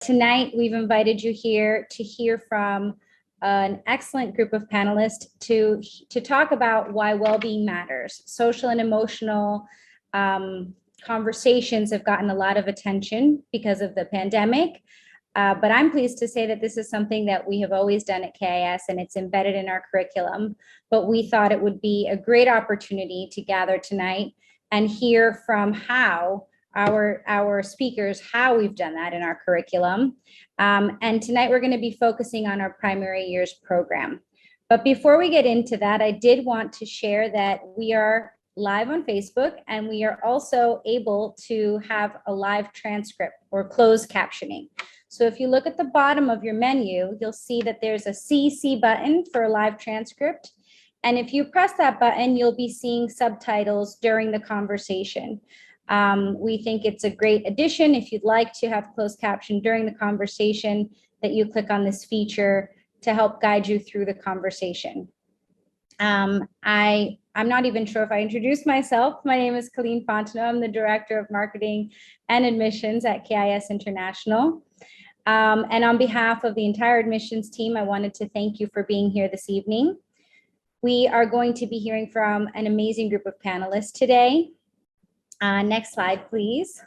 tonight we've invited you here to hear from an excellent group of panelists to talk about why well-being matters. Social and emotional conversations have gotten a lot of attention because of the pandemic. But I'm pleased to say that this is something that we have always done at KIS and it's embedded in our curriculum. But we thought it would be a great opportunity to gather tonight and hear from how our speakers, how we've done that in our curriculum. And tonight we're going to be focusing on our primary years program. But before we get into that, I did want to share that we are live on Facebook and we are also able to have a live transcript or closed captioning. So if you look at the bottom of your menu, you'll see that there's a CC button for a live transcript. And if you press that button, you'll be seeing subtitles during the conversation. We think it's a great addition. If you'd like to have closed caption during the conversation, that you click on this feature to help guide you through the conversation. I'm not even sure if I introduced myself. My name is Colleen Fontenot. I'm the Director of Marketing and Admissions at KIS International. And on behalf of the entire admissions team, I wanted to thank you for being here this evening. We are going to be hearing from an amazing group of panelists today. Next slide, please.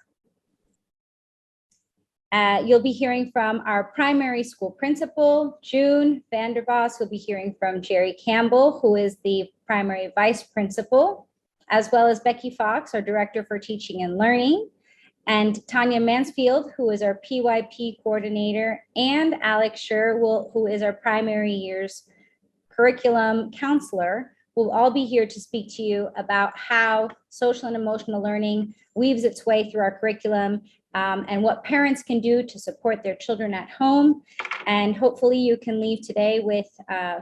You'll be hearing from our primary school principal, June Vanderbos. We'll be hearing from Jerry Campbell, who is the primary vice principal, as well as Becky Fox, our Director for Teaching and Learning, and Tanya Mansfield, who is our PYP coordinator, and Alex Scher, who is our primary years curriculum counselor, will all be here to speak to you about how social and emotional learning weaves its way through our curriculum and what parents can do to support their children at home. And hopefully you can leave today with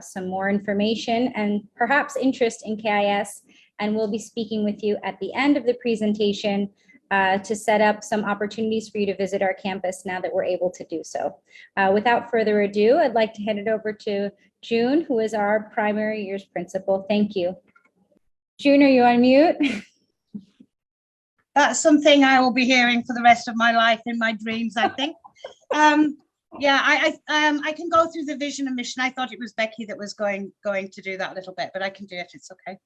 some more information and perhaps interest in KIS. And we'll be speaking with you at the end of the presentation to set up some opportunities for you to visit our campus now that we're able to do so. Without further ado, I'd like to hand it over to June, who is our primary years principal. Thank you. June, are you on mute? That's something I will be hearing for the rest of my life in my dreams, I think. Yeah, I can go through the vision and mission. I thought it was Becky that was going to do that a little bit, but I can do it. It's okay.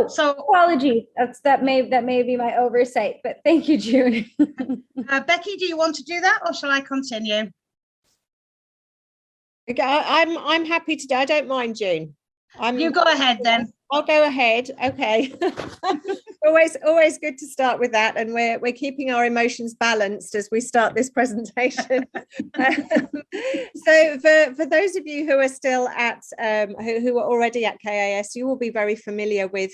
So apologies. That may be my oversight, but thank you, June. Becky, do you want to do that, or shall I continue? Okay, I'm happy to do. I don't mind, June. You go ahead then. I'll go ahead. Okay. always good to start with that, and we're keeping our emotions balanced as we start this presentation. So for those of you who are still at who are already at KIS, you will be very familiar with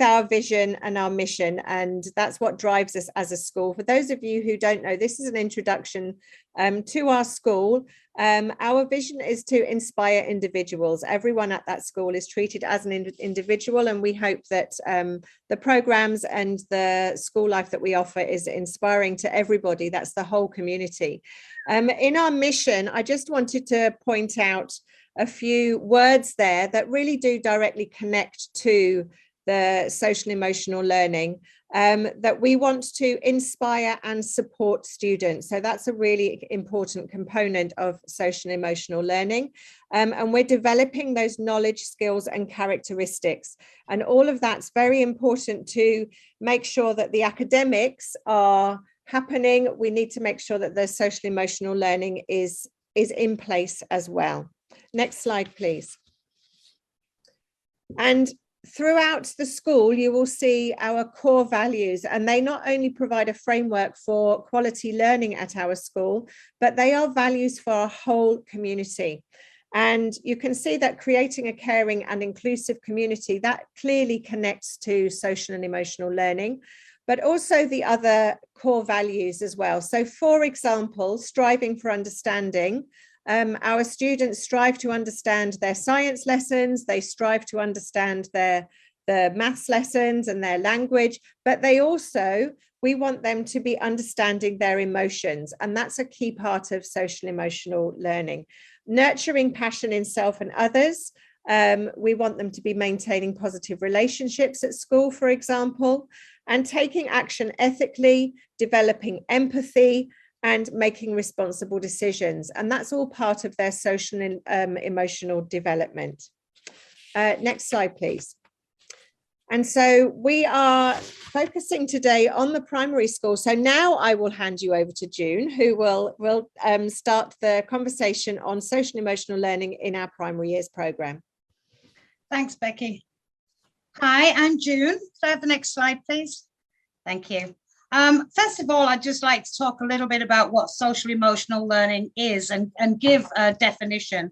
our vision and our mission, and that's what drives us as a school. For those of you who don't know, this is an introduction to our school. Our vision is to inspire individuals. Everyone at that school is treated as an individual, and we hope that the programs and the school life that we offer is inspiring to everybody. That's the whole community. In our mission, I just wanted to point out a few words there that really do directly connect to the social emotional learning. That we want to inspire and support students. So that's a really important component of social and emotional learning. And we're developing those knowledge, skills and characteristics. And all of that's very important to make sure that the academics are happening. We need to make sure that the social emotional learning is in place as well. Next slide, please. And throughout the school, you will see our core values, and they not only provide a framework for quality learning at our school, but they are values for our whole community. And you can see that creating a caring and inclusive community, that clearly connects to social and emotional learning, but also the other core values as well. So for example, striving for understanding. Our students strive to understand their science lessons, they strive to understand their maths lessons and their language, but we want them to be understanding their emotions, and that's a key part of social emotional learning. Nurturing passion in self and others. We want them to be maintaining positive relationships at school, for example, and taking action ethically, developing empathy, and making responsible decisions. And that's all part of their social and emotional development. Next slide, please. And so we are focusing today on the primary school. So now I will hand you over to June, who will start the conversation on social and emotional learning in our primary years programme. Thanks, Becky. Hi, I'm June. Could I have the next slide, please? Thank you. First of all, I'd just like to talk a little bit about what social emotional learning is and give a definition.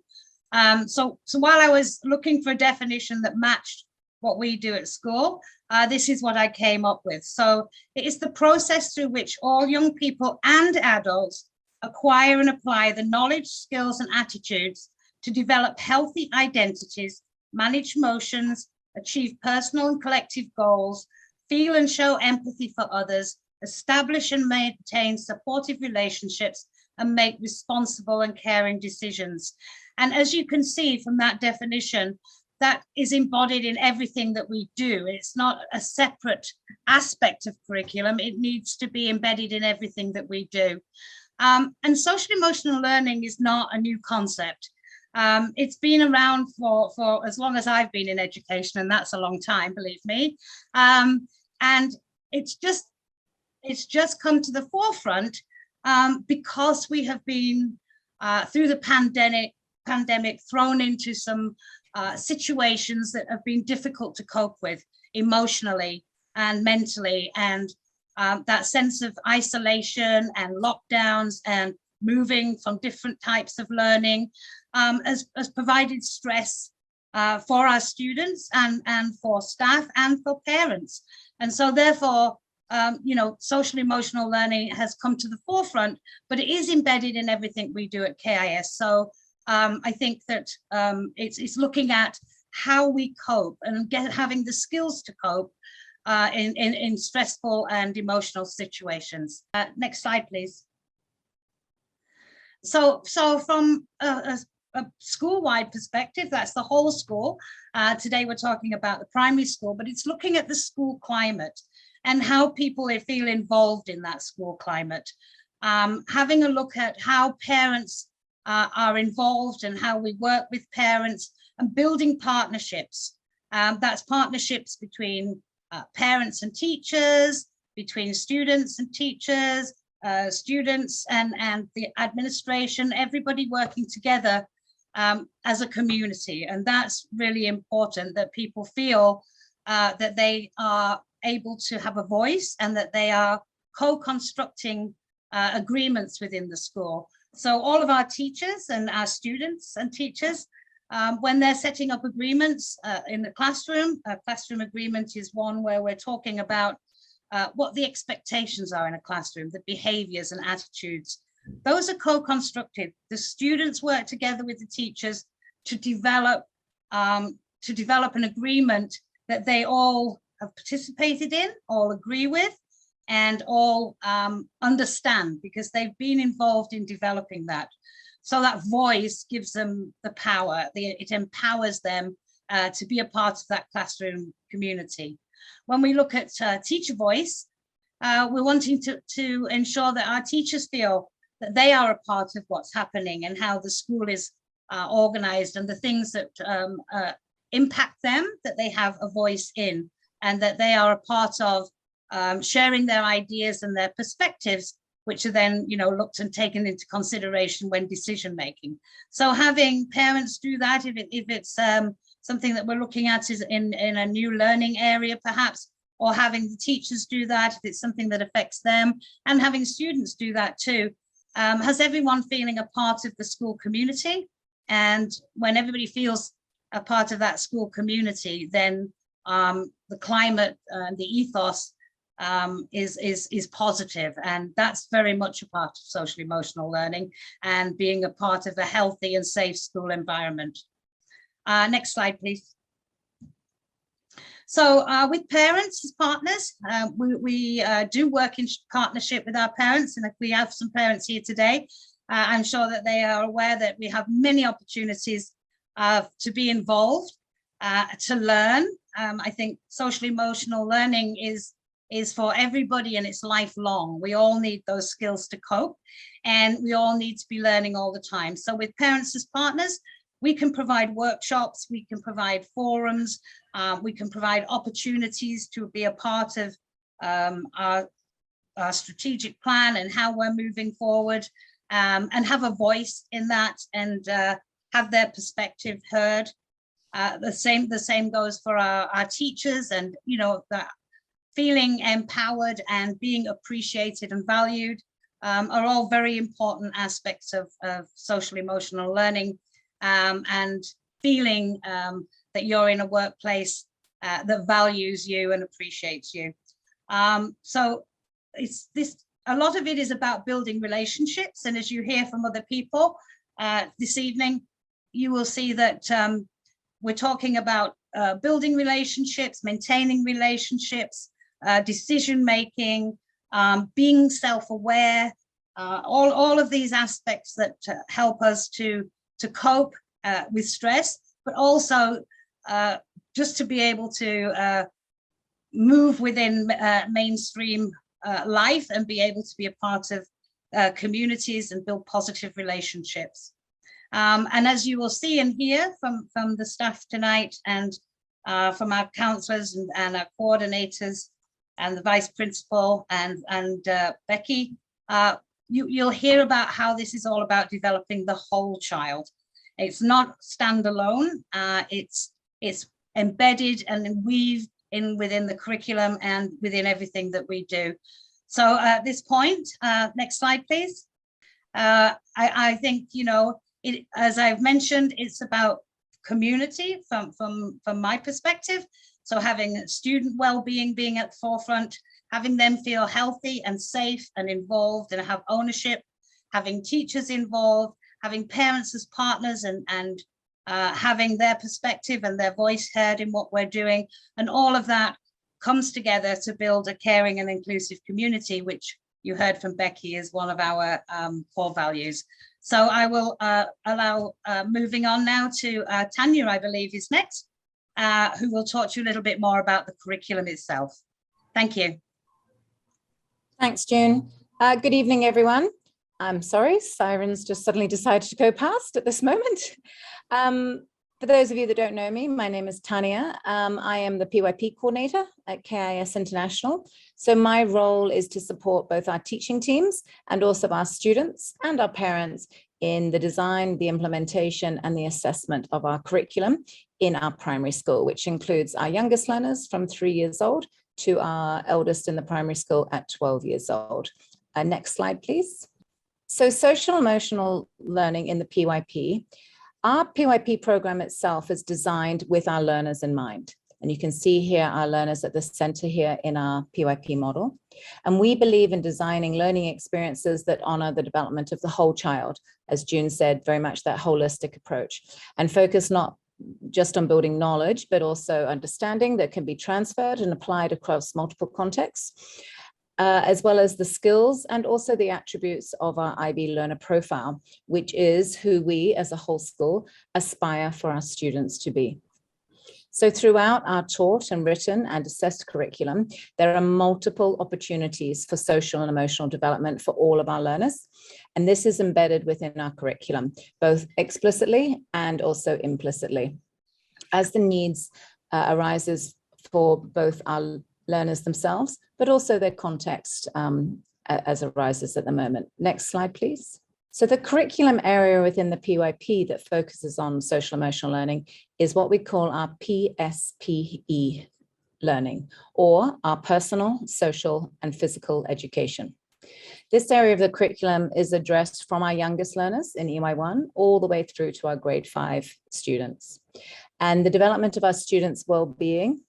So while I was looking for a definition that matched what we do at school, this is what I came up with. So it is the process through which all young people and adults acquire and apply the knowledge, skills, and attitudes to develop healthy identities, manage emotions, achieve personal and collective goals, feel and show empathy for others, establish and maintain supportive relationships, and make responsible and caring decisions. And as you can see from that definition, that is embodied in everything that we do. It's not a separate aspect of curriculum. It needs to be embedded in everything that we do. And social emotional learning is not a new concept. It's been around for as long as I've been in education, and that's a long time, believe me. And it's just come to the forefront because we have been through the pandemic thrown into some situations that have been difficult to cope with emotionally and mentally, and that sense of isolation and lockdowns and moving from different types of learning has provided stress for our students and for staff and for parents. And so therefore, social emotional learning has come to the forefront, but it is embedded in everything we do at KIS. So I think that it's looking at how we cope and having the skills to cope in stressful and emotional situations. Next slide, please. So from a school-wide perspective, that's the whole school. Today we're talking about the primary school, but it's looking at the school climate and how people feel involved in that school climate. Having a look at how parents are involved and how we work with parents and building partnerships. That's partnerships between parents and teachers, between students and teachers, students and the administration, everybody working together as a community. And that's really important, that people feel that they are able to have a voice and that they are co-constructing agreements within the school. So all of our teachers and our students and teachers, when they're setting up agreements in the classroom, a classroom agreement is one where we're talking about what the expectations are in a classroom, the behaviors and attitudes. Those are co-constructed. The students work together with the teachers to develop an agreement that they all have participated in, all agree with, and all understand, because they've been involved in developing that. So that voice gives them the power, it empowers them to be a part of that classroom community. When we look at teacher voice, we're wanting to ensure that our teachers feel that they are a part of what's happening and how the school is organized and the things that impact them, that they have a voice in, and that they are a part of sharing their ideas and their perspectives, which are then, looked and taken into consideration when decision making. So having parents do that, if it's something that we're looking at is in a new learning area, perhaps, or having the teachers do that, if it's something that affects them, and having students do that too, has everyone feeling a part of the school community. And when everybody feels a part of that school community, then the climate and the ethos is positive, and that's very much a part of social emotional learning and being a part of a healthy and safe school environment. Next slide, please. So with parents as partners, we do work in partnership with our parents, and if we have some parents here today, I'm sure that they are aware that we have many opportunities to be involved, to learn. I think social emotional learning is is for everybody, and it's lifelong. We all need those skills to cope, and we all need to be learning all the time. So with parents as partners, we can provide workshops, we can provide forums, we can provide opportunities to be a part of our strategic plan and how we're moving forward, and have a voice in that, and have their perspective heard. The same goes for our teachers, and that feeling empowered and being appreciated and valued are all very important aspects of social emotional learning, and feeling that you're in a workplace that values you and appreciates you. So a lot of it is about building relationships, and as you hear from other people this evening, you will see that we're talking about building relationships, maintaining relationships, decision making, being self-aware, all of these aspects that help us to cope with stress, but also just to be able to move within mainstream life and be able to be a part of communities and build positive relationships. And as you will see and hear from the staff tonight, and from our counselors and our coordinators and the vice principal and Becky, you'll hear about how this is all about developing the whole child. It's not standalone. It's embedded and weaved in within the curriculum and within everything that we do. So at this point, next slide, please. I think, as I've mentioned, it's about community from my perspective. So having student well-being being at the forefront, having them feel healthy and safe and involved and have ownership, having teachers involved, having parents as partners, and having their perspective and their voice heard in what we're doing. And all of that comes together to build a caring and inclusive community, which you heard from Becky is one of our core values. So I will allow moving on now to Tanya, I believe is next, who will talk to you a little bit more about the curriculum itself. Thank you. Thanks, June. Good evening, everyone. I'm sorry, sirens just suddenly decided to go past at this moment. For those of you that don't know me, my name is Tanya. I am the PYP coordinator at KIS International. So my role is to support both our teaching teams and also our students and our parents in the design, the implementation, and the assessment of our curriculum in our primary school, which includes our youngest learners from 3 years old to our eldest in the primary school at 12 years old. Next slide, please. So social emotional learning in the PYP. Our PYP program itself is designed with our learners in mind. And you can see here our learners at the center here in our PYP model. And we believe in designing learning experiences that honor the development of the whole child, as June said, very much that holistic approach, and focus not just on building knowledge, but also understanding that can be transferred and applied across multiple contexts, as well as the skills and also the attributes of our IB learner profile, which is who we as a whole school aspire for our students to be. So throughout our taught and written and assessed curriculum, there are multiple opportunities for social and emotional development for all of our learners. And this is embedded within our curriculum, both explicitly and also implicitly, as the needs arises for both our learners themselves, but also their context as arises at the moment. Next slide, please. So the curriculum area within the PYP that focuses on social emotional learning is what we call our PSPE learning, or our personal, social, and physical education. This area of the curriculum is addressed from our youngest learners in EY1 all the way through to our grade 5 students. And the development of our students' well-being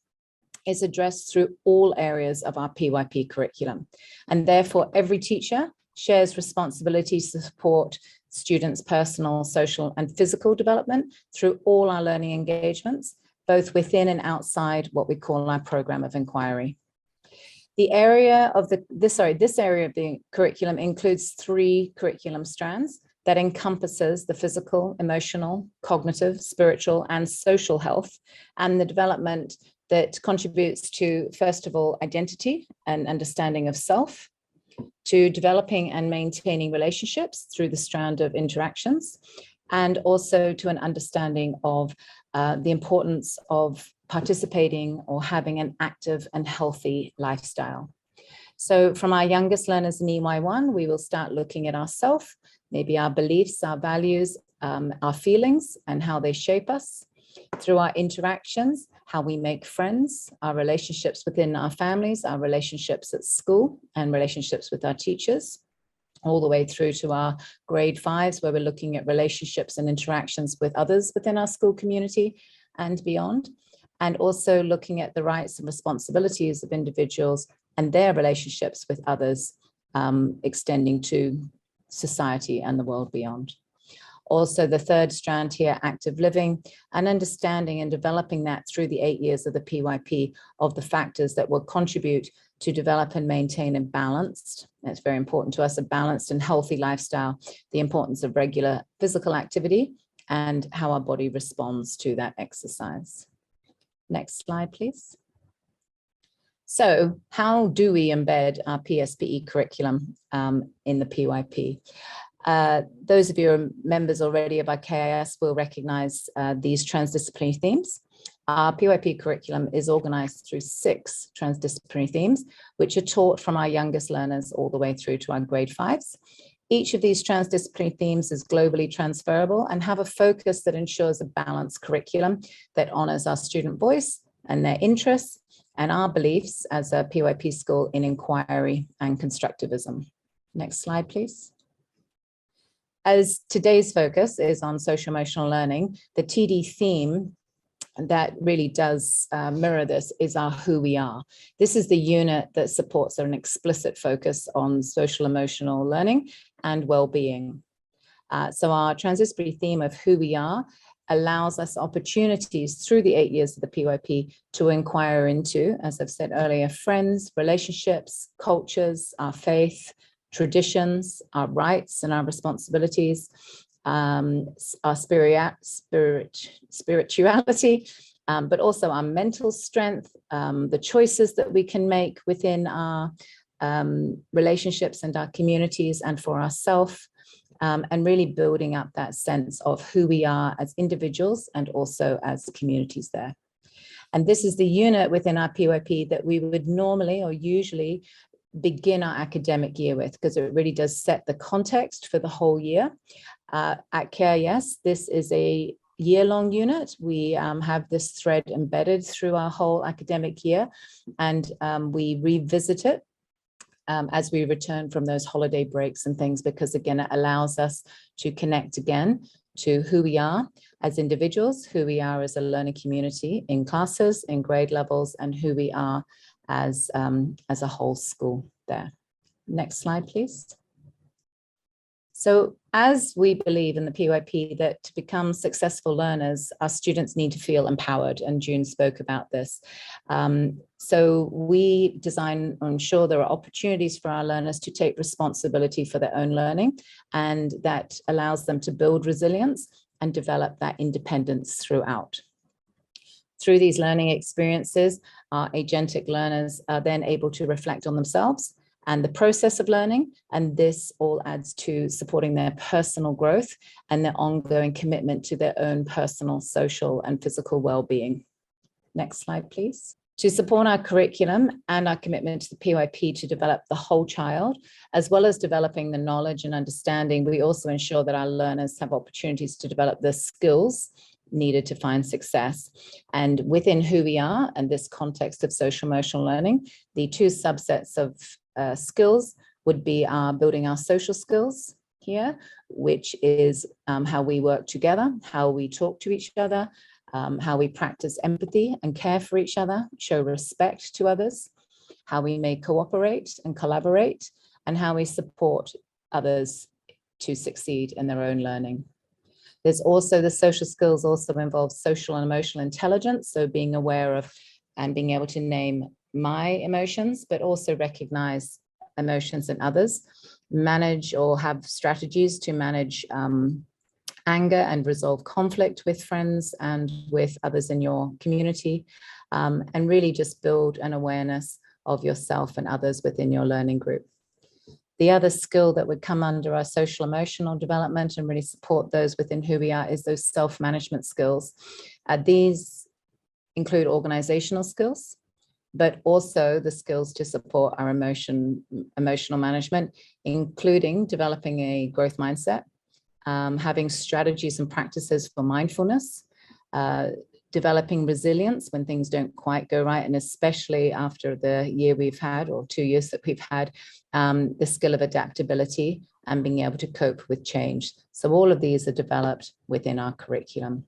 is addressed through all areas of our PYP curriculum. And therefore, every teacher shares responsibilities to support students' personal, social, and physical development through all our learning engagements, both within and outside what we call our program of inquiry. The area of this area of the curriculum includes 3 curriculum strands that encompasses the physical, emotional, cognitive, spiritual, and social health, and the development that contributes to, first of all, identity and understanding of self, to developing and maintaining relationships through the strand of interactions, and also to an understanding of the importance of participating or having an active and healthy lifestyle. So from our youngest learners in EY1, we will start looking at ourselves, maybe our beliefs, our values, our feelings, and how they shape us. Through our interactions, how we make friends, our relationships within our families, our relationships at school, and relationships with our teachers, all the way through to our grade 5s, where we're looking at relationships and interactions with others within our school community and beyond, and also looking at the rights and responsibilities of individuals and their relationships with others, extending to society and the world beyond. Also, the third strand here, active living, and understanding and developing that through the 8 years of the PYP of the factors that will contribute to develop and maintain a balanced, that's very important to us, a balanced and healthy lifestyle, the importance of regular physical activity, and how our body responds to that exercise. Next slide, please. So how do we embed our PSPE curriculum in the PYP? Those of you who are members already of our KIS will recognize these transdisciplinary themes. Our PYP curriculum is organized through 6 transdisciplinary themes, which are taught from our youngest learners all the way through to our grade 5s. Each of these transdisciplinary themes is globally transferable and have a focus that ensures a balanced curriculum that honors our student voice and their interests and our beliefs as a PYP school in inquiry and constructivism. Next slide, please. As today's focus is on social emotional learning, the TD theme that really does mirror this is our who we are. This is the unit that supports an explicit focus on social emotional learning and well-being. So our transdisciplinary theme of who we are allows us opportunities through the 8 years of the PYP to inquire into, as I've said earlier, friends, relationships, cultures, our faith, traditions, our rights and our responsibilities, our spirituality, but also our mental strength, the choices that we can make within our relationships and our communities and for ourselves, and really building up that sense of who we are as individuals and also as communities there. And this is the unit within our PYP that we would normally or usually begin our academic year with, because it really does set the context for the whole year. At KIS, this is a year-long unit. We have this thread embedded through our whole academic year, and we revisit it as we return from those holiday breaks and things, because again, it allows us to connect again to who we are as individuals, who we are as a learning community in classes, in grade levels, and who we are as a whole school there. Next slide, please. So as we believe in the PYP that to become successful learners, our students need to feel empowered, and June spoke about this. So we design or ensure there are opportunities for our learners to take responsibility for their own learning, and that allows them to build resilience and develop that independence throughout. Through these learning experiences, our agentic learners are then able to reflect on themselves and the process of learning, and this all adds to supporting their personal growth and their ongoing commitment to their own personal, social, and physical well-being. Next slide, please. To support our curriculum and our commitment to the PYP to develop the whole child, as well as developing the knowledge and understanding, we also ensure that our learners have opportunities to develop the skills needed to find success. And within who we are and this context of social emotional learning, the 2 subsets of skills would be building our social skills here, which is how we work together, how we talk to each other, how we practice empathy and care for each other, show respect to others, how we may cooperate and collaborate, and how we support others to succeed in their own learning. There's also the social skills also involve social and emotional intelligence, so being aware of and being able to name my emotions, but also recognize emotions in others, manage or have strategies to manage anger and resolve conflict with friends and with others in your community, and really just build an awareness of yourself and others within your learning group. The other skill that would come under our social emotional development and really support those within who we are is those self-management skills. These include organizational skills, but also the skills to support our emotional management, including developing a growth mindset, having strategies and practices for mindfulness, developing resilience when things don't quite go right, and especially after the year we've had, or 2 years that we've had, the skill of adaptability and being able to cope with change. So all of these are developed within our curriculum.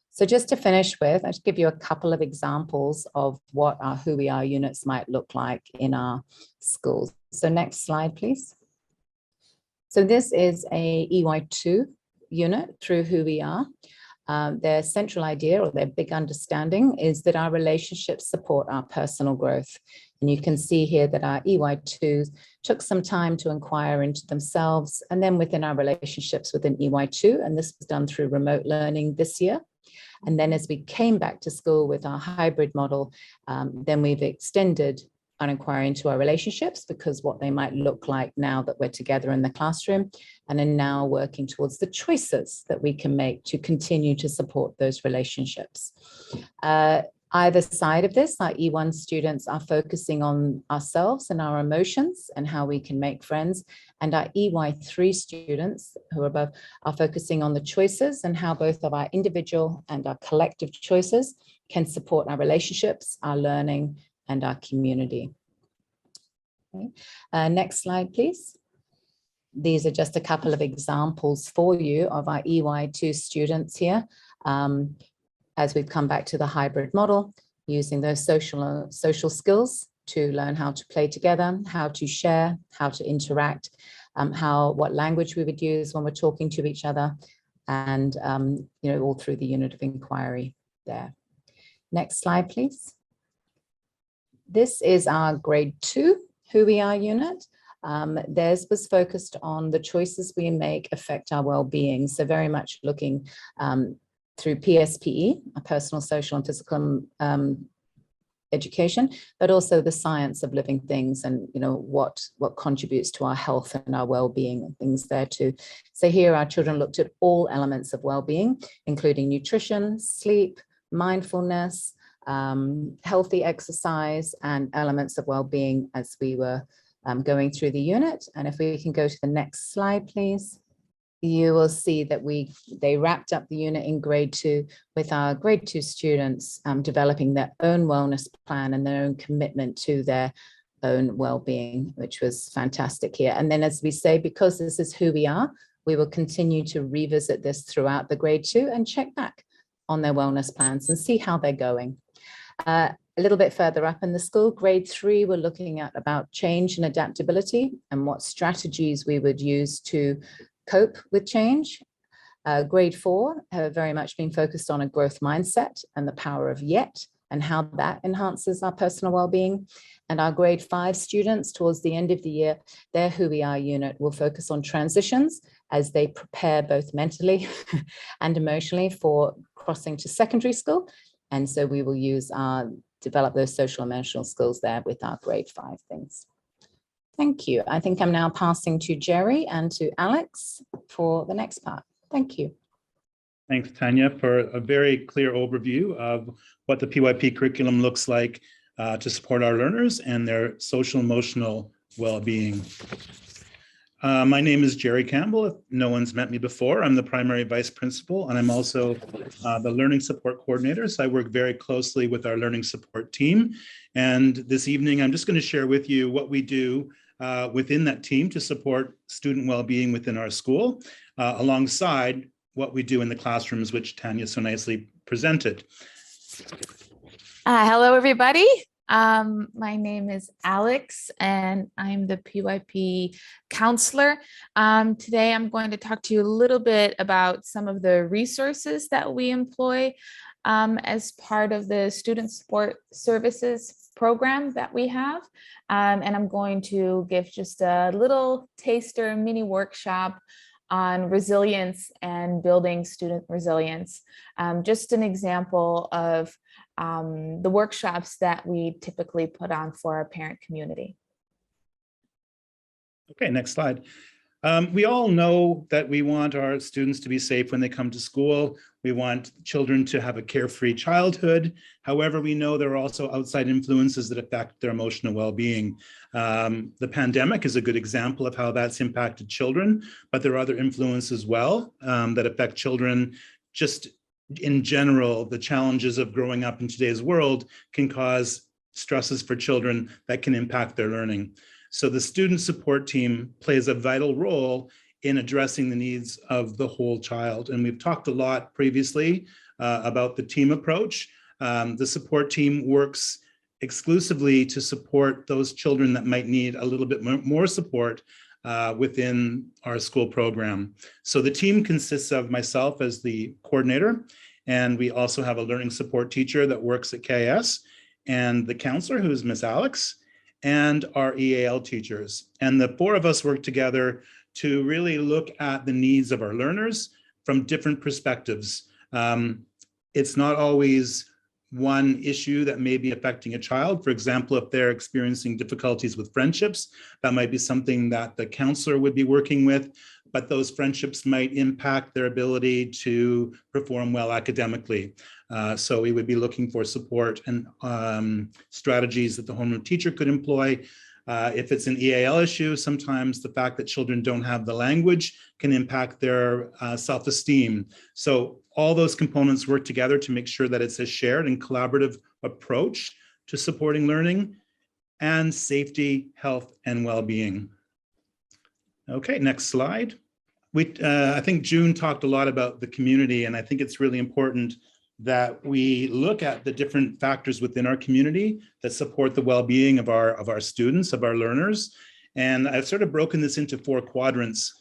So just to finish with, I'll just give you a couple of examples of what our Who We Are units might look like in our schools. So next slide, please. So this is a EY2 unit through Who We Are. Their central idea, or their big understanding, is that our relationships support our personal growth. And you can see here that our EY2s took some time to inquire into themselves and then within our relationships within EY2, and this was done through remote learning this year. And then as we came back to school with our hybrid model, then we've extended an inquiry into our relationships, because what they might look like now that we're together in the classroom, and are now working towards the choices that we can make to continue to support those relationships. Either side of this, our E1 students are focusing on ourselves and our emotions and how we can make friends. And our EY3 students who are above are focusing on the choices and how both of our individual and our collective choices can support our relationships, our learning, and our community. Okay. Next slide, please. These are just a couple of examples for you of our EY2 students here. As we've come back to the hybrid model, using those social skills to learn how to play together, how to share, how to interact, what language we would use when we're talking to each other, and all through the unit of inquiry there. Next slide, please. This is our grade 2 Who We Are unit. Theirs was focused on the choices we make affect our well-being. So very much looking through PSPE, a personal, social, and physical education, but also the science of living things and what contributes to our health and our well-being and things there too. So here our children looked at all elements of well-being, including nutrition, sleep, mindfulness, healthy exercise, and elements of well-being as we were going through the unit. And if we can go to the next slide, please. You will see that they wrapped up the unit in grade 2 with our grade 2 students developing their own wellness plan and their own commitment to their own well-being, which was fantastic here. And then, as we say, because this is who we are, we will continue to revisit this throughout the grade 2 and check back on their wellness plans and see how they're going. A little bit further up in the school, grade 3, we're looking at about change and adaptability and what strategies we would use to cope with change. Grade 4 have very much been focused on a growth mindset and the power of yet and how that enhances our personal well-being. And our grade 5 students, towards the end of the year, their Who We Are unit will focus on transitions as they prepare both mentally and emotionally for crossing to secondary school. And so we will develop those social emotional skills there with our grade 5 things. Thank you. I think I'm now passing to Jerry and to Alex for the next part. Thank you. Thanks, Tanya, for a very clear overview of what the PYP curriculum looks like to support our learners and their social emotional well-being. My name is Jerry Campbell. If no one's met me before, I'm the primary vice principal, and I'm also the learning support coordinator. So I work very closely with our learning support team. And this evening, I'm just going to share with you what we do within that team to support student well-being within our school, alongside what we do in the classrooms, which Tanya so nicely presented. Hello, everybody. My name is Alex, and I'm the PYP counselor. Today, I'm going to talk to you a little bit about some of the resources that we employ as part of the student support services program that we have. And I'm going to give just a little taster mini workshop on resilience and building student resilience. Just an example of the workshops that we typically put on for our parent community. Okay, next slide. We all know that we want our students to be safe when they come to school. We want children to have a carefree childhood. However, we know there are also outside influences that affect their emotional well-being. The pandemic is a good example of how that's impacted children, but there are other influences as well that affect children. Just in general, the challenges of growing up in today's world can cause stresses for children that can impact their learning. So the student support team plays a vital role in addressing the needs of the whole child. And we've talked a lot previously about the team approach. The support team works exclusively to support those children that might need a little bit more support within our school program. So the team consists of myself as the coordinator, and we also have a learning support teacher that works at KS, and the counselor, who is Miss Alex, and our EAL teachers. And the four of us work together to really look at the needs of our learners from different perspectives. It's not always one issue that may be affecting a child. For example, if they're experiencing difficulties with friendships, that might be something that the counselor would be working with, but those friendships might impact their ability to perform well academically. So we would be looking for support and strategies that the homeroom teacher could employ. If it's an EAL issue, sometimes the fact that children don't have the language can impact their self-esteem. So all those components work together to make sure that it's a shared and collaborative approach to supporting learning and safety, health, and well-being. Okay, next slide. I think June talked a lot about the community, and I think it's really important that we look at the different factors within our community that support the well-being of our students, of our learners. And I've sort of broken this into 4 quadrants.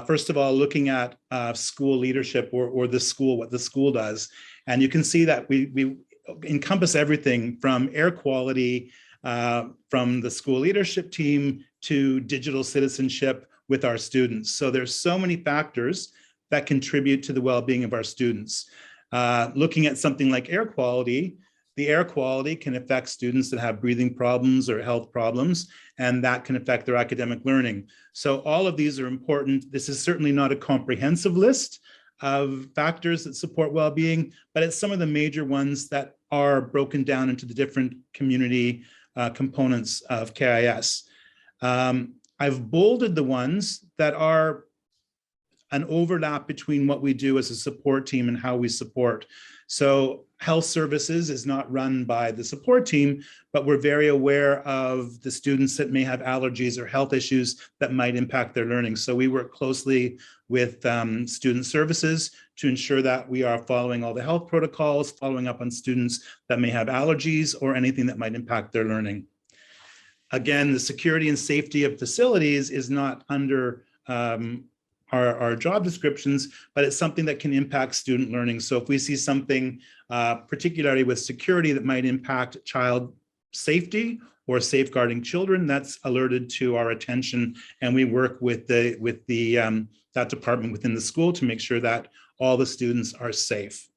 First of all, looking at school leadership or the school, what the school does. And you can see that we encompass everything from air quality, from the school leadership team to digital citizenship with our students. So there's so many factors that contribute to the well-being of our students. Looking at something like air quality, the air quality can affect students that have breathing problems or health problems, and that can affect their academic learning. So all of these are important. This is certainly not a comprehensive list of factors that support well-being, but it's some of the major ones that are broken down into the different community components of KIS. I've bolded the ones that are an overlap between what we do as a support team and how we support. So health services is not run by the support team, but we're very aware of the students that may have allergies or health issues that might impact their learning. So we work closely with student services to ensure that we are following all the health protocols, following up on students that may have allergies or anything that might impact their learning. Again, the security and safety of facilities is not under our job descriptions, but it's something that can impact student learning. So if we see something, particularly with security, that might impact child safety or safeguarding children, that's alerted to our attention, and we work with that department within the school to make sure that all the students are safe.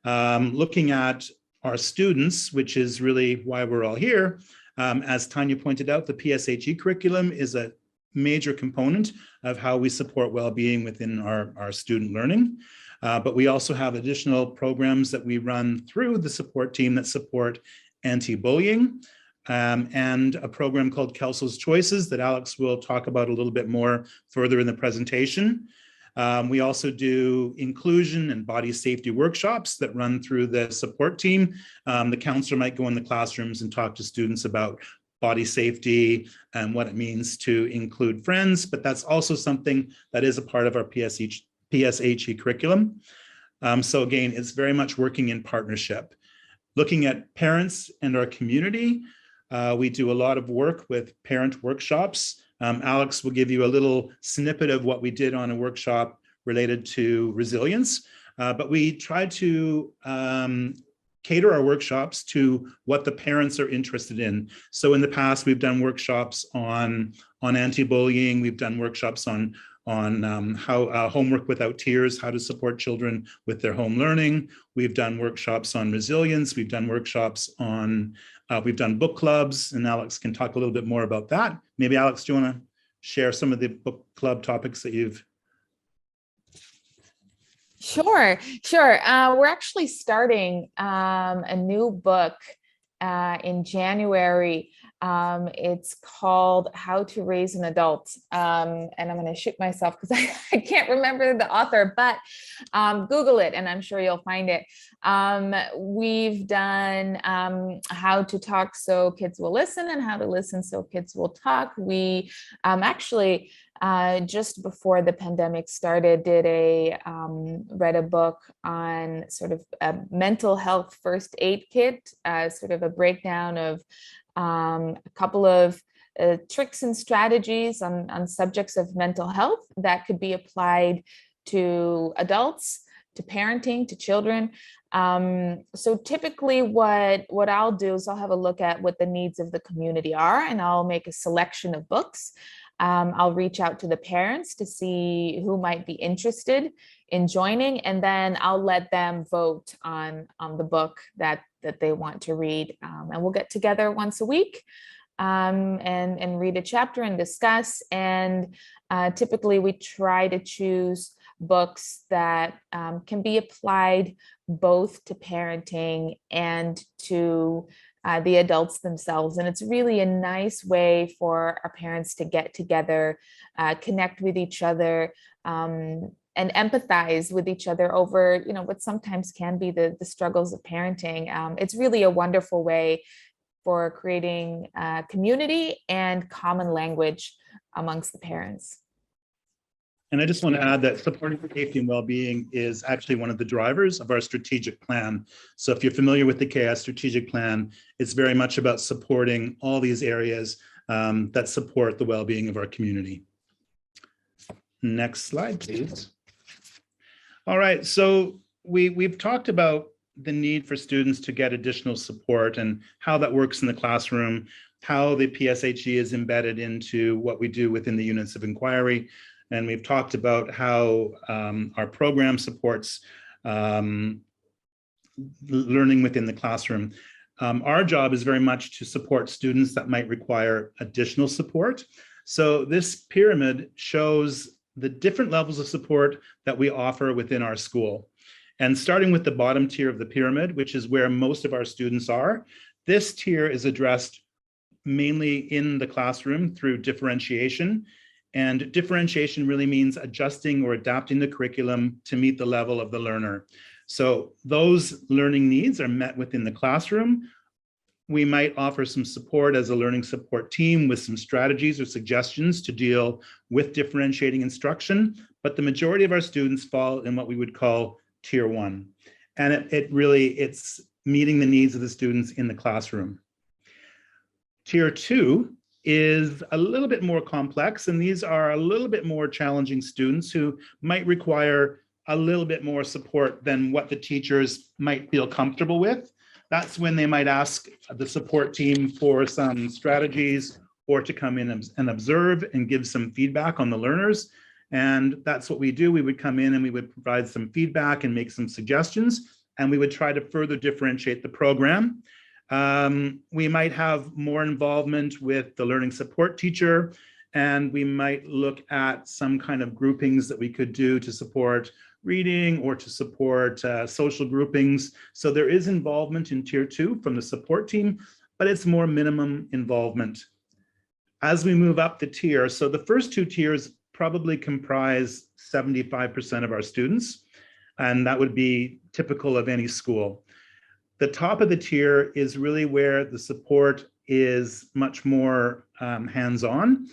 Looking at our students, which is really why we're all here, as Tanya pointed out, the PSHE curriculum is a major component of how we support well-being within our student learning. But we also have additional programs that we run through the support team that support anti-bullying, and a program called Kelso's Choices that Alex will talk about a little bit more further in the presentation. We also do inclusion and body safety workshops that run through the support team. The counselor might go in the classrooms and talk to students about body safety and what it means to include friends, but that's also something that is a part of our PSHE curriculum. So again, it's very much working in partnership. Looking at parents and our community, we do a lot of work with parent workshops. Alex will give you a little snippet of what we did on a workshop related to resilience, but we try to cater our workshops to what the parents are interested in. So in the past, we've done workshops on anti-bullying. We've done workshops on how homework without tears, how to support children with their home learning. We've done workshops on resilience. We've done workshops on, we've done book clubs, and Alex can talk a little bit more about that. Maybe Alex, do you want to share some of the book club topics that you've? Sure. We're actually starting a new book in January. It's called How to Raise an Adult. And I'm going to shoot myself because I can't remember the author, but Google it and I'm sure you'll find it. We've done how to talk so kids will listen and how to listen so kids will talk. We actually just before the pandemic started, read a book on sort of a mental health first aid kit, sort of a breakdown of a couple of tricks and strategies on subjects of mental health that could be applied to adults, to parenting, to children. So typically what I'll do is I'll have a look at what the needs of the community are, and I'll make a selection of books. I'll reach out to the parents to see who might be interested in joining, and then I'll let them vote on the book that they want to read. And we'll get together once a week and read a chapter and discuss. And typically we try to choose books that can be applied both to parenting and to the adults themselves. And it's really a nice way for our parents to get together, connect with each other, and empathize with each other over, what sometimes can be the struggles of parenting. It's really a wonderful way for creating community and common language amongst the parents. And I just want to add that supporting safety and well-being is actually one of the drivers of our strategic plan. So if you're familiar with the KS strategic plan, it's very much about supporting all these areas that support the well-being of our community. Next slide, please. All right, so we've talked about the need for students to get additional support and how that works in the classroom, how the PSHE is embedded into what we do within the units of inquiry. And we've talked about how our program supports learning within the classroom. Our job is very much to support students that might require additional support. So this pyramid shows the different levels of support that we offer within our school. And starting with the bottom tier of the pyramid, which is where most of our students are, this tier is addressed mainly in the classroom through differentiation. And differentiation really means adjusting or adapting the curriculum to meet the level of the learner. So those learning needs are met within the classroom. We might offer some support as a learning support team with some strategies or suggestions to deal with differentiating instruction, but the majority of our students fall in what we would call tier 1. And it's meeting the needs of the students in the classroom. Tier 2 is a little bit more complex, and these are a little bit more challenging students who might require a little bit more support than what the teachers might feel comfortable with. That's when they might ask the support team for some strategies or to come in and observe and give some feedback on the learners. And that's what we do. We would come in and we would provide some feedback and make some suggestions, and we would try to further differentiate the program. We might have more involvement with the learning support teacher, and we might look at some kind of groupings that we could do to support reading or to support social groupings. So there is involvement in tier 2 from the support team, but it's more minimum involvement. As we move up the tier, so the first 2 tiers probably comprise 75% of our students, and that would be typical of any school. The top of the tier is really where the support is much more hands-on.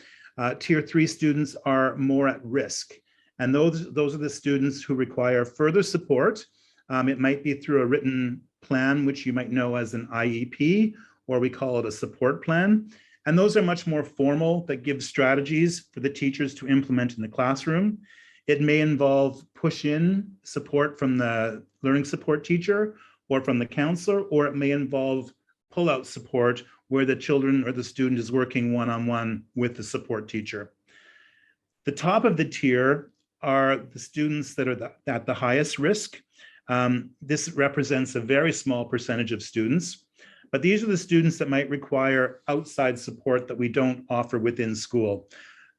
Tier 3 students are more at risk. And those are the students who require further support. It might be through a written plan, which you might know as an IEP, or we call it a support plan. And those are much more formal, that give strategies for the teachers to implement in the classroom. It may involve push-in support from the learning support teacher, or from the counselor, or it may involve pull-out support where the children or the student is working one-on-one with the support teacher. The top of the tier are the students that are at the highest risk. This represents a very small percentage of students, but these are the students that might require outside support that we don't offer within school.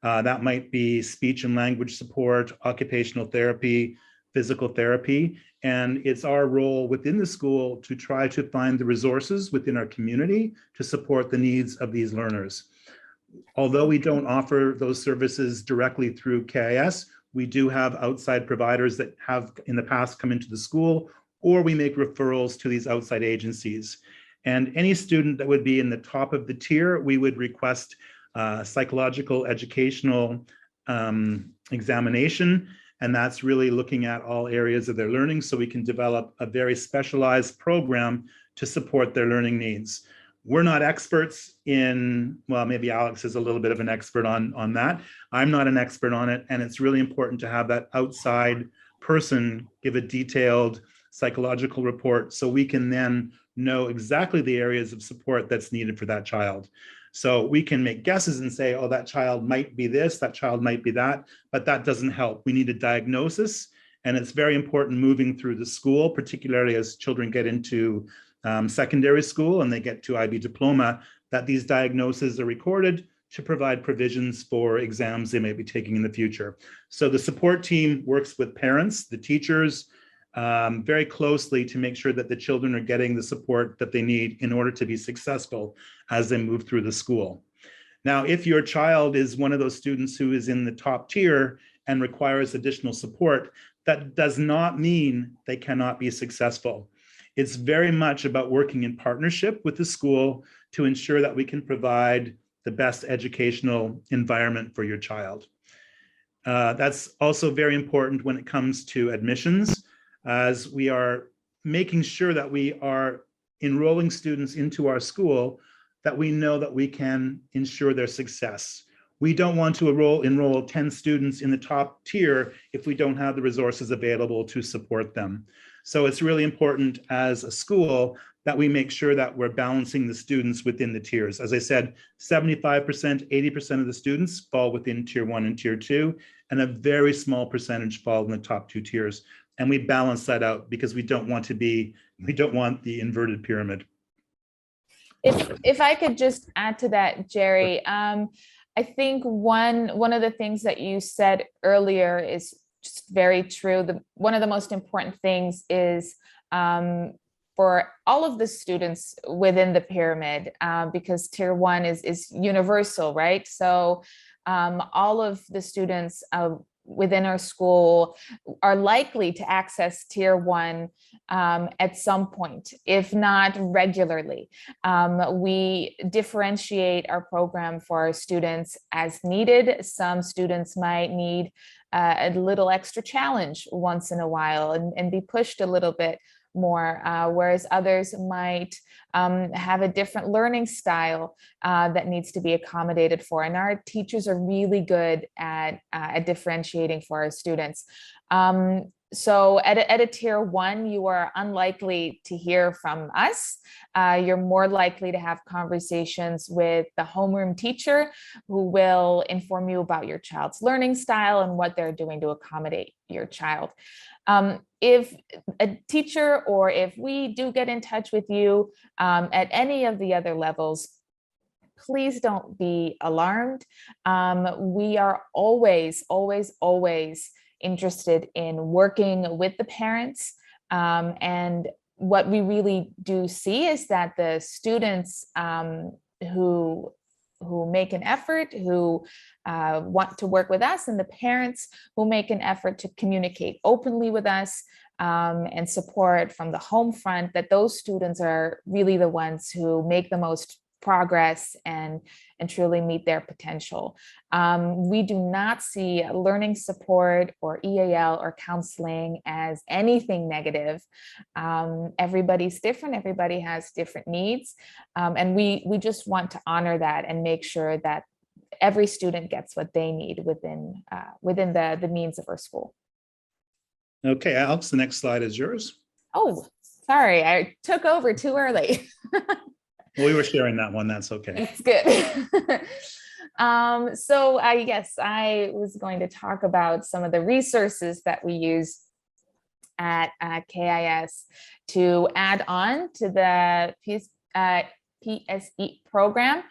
That might be speech and language support, occupational therapy, physical therapy, and it's our role within the school to try to find the resources within our community to support the needs of these learners. Although we don't offer those services directly through KIS, we do have outside providers that have in the past come into the school, or we make referrals to these outside agencies. And any student that would be in the top of the tier, we would request psychological educational examination. And that's really looking at all areas of their learning so we can develop a very specialized program to support their learning needs. We're not experts in, well, maybe Alex is a little bit of an expert on that. I'm not an expert on it. And it's really important to have that outside person give a detailed psychological report so we can then know exactly the areas of support that's needed for that child. So we can make guesses and say, oh, that child might be this, that child might be that, but that doesn't help. We need a diagnosis. And it's very important moving through the school, particularly as children get into secondary school and they get to IB diploma, that these diagnoses are recorded to provide provisions for exams they may be taking in the future. So the support team works with parents, the teachers, very closely to make sure that the children are getting the support that they need in order to be successful as they move through the school. Now, if your child is one of those students who is in the top tier and requires additional support, that does not mean they cannot be successful. It's very much about working in partnership with the school to ensure that we can provide the best educational environment for your child. That's also very important when it comes to admissions, as we are making sure that we are enrolling students into our school, that we know that we can ensure their success. We don't want to enroll 10 students in the top tier if we don't have the resources available to support them. So it's really important as a school that we make sure that we're balancing the students within the tiers. As I said, 75%, 80% of the students fall within tier 1 and tier 2, and a very small percentage fall in the top 2 tiers. And we balance that out because we don't want the inverted pyramid. If I could just add to that, Jerry, I think one of the things that you said earlier is just very true. One of the most important things is for all of the students within the pyramid, because tier 1 is universal, right? So all of the students within our school are likely to access tier 1 at some point, if not regularly. We differentiate our program for our students as needed. Some students might need a little extra challenge once in a while and be pushed a little bit more, whereas others might have a different learning style that needs to be accommodated for. And our teachers are really good at differentiating for our students. So at a tier 1, you are unlikely to hear from us. You're more likely to have conversations with the homeroom teacher, who will inform you about your child's learning style and what they're doing to accommodate your child. If a teacher or if we do get in touch with you at any of the other levels, please don't be alarmed. We are always, always, always interested in working with the parents. And what we really do see is that the students who make an effort, who want to work with us, and the parents who make an effort to communicate openly with us and support from the home front, that those students are really the ones who make the most progress and truly meet their potential. We do not see learning support or EAL or counseling as anything negative. Everybody's different, everybody has different needs. And we just want to honor that and make sure that every student gets what they need within the means of our school. Okay, Alex, the next slide is yours. Oh, Sorry, I took over too early. Well, we were sharing that one. That's okay. It's good. So yes, I was going to talk about some of the resources that we use at KIS to add on to the PSE program.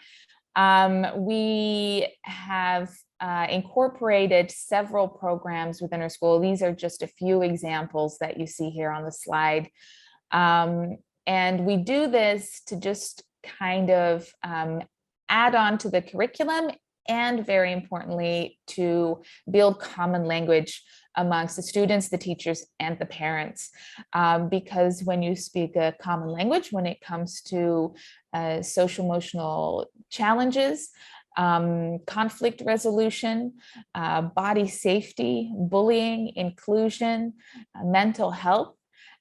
We have incorporated several programs within our school. These are just a few examples that you see here on the slide. And we do this to just kind of add on to the curriculum, and very importantly, to build common language amongst the students, the teachers, and the parents. Because when you speak a common language, when it comes to social emotional challenges, conflict resolution, body safety, bullying, inclusion, mental health,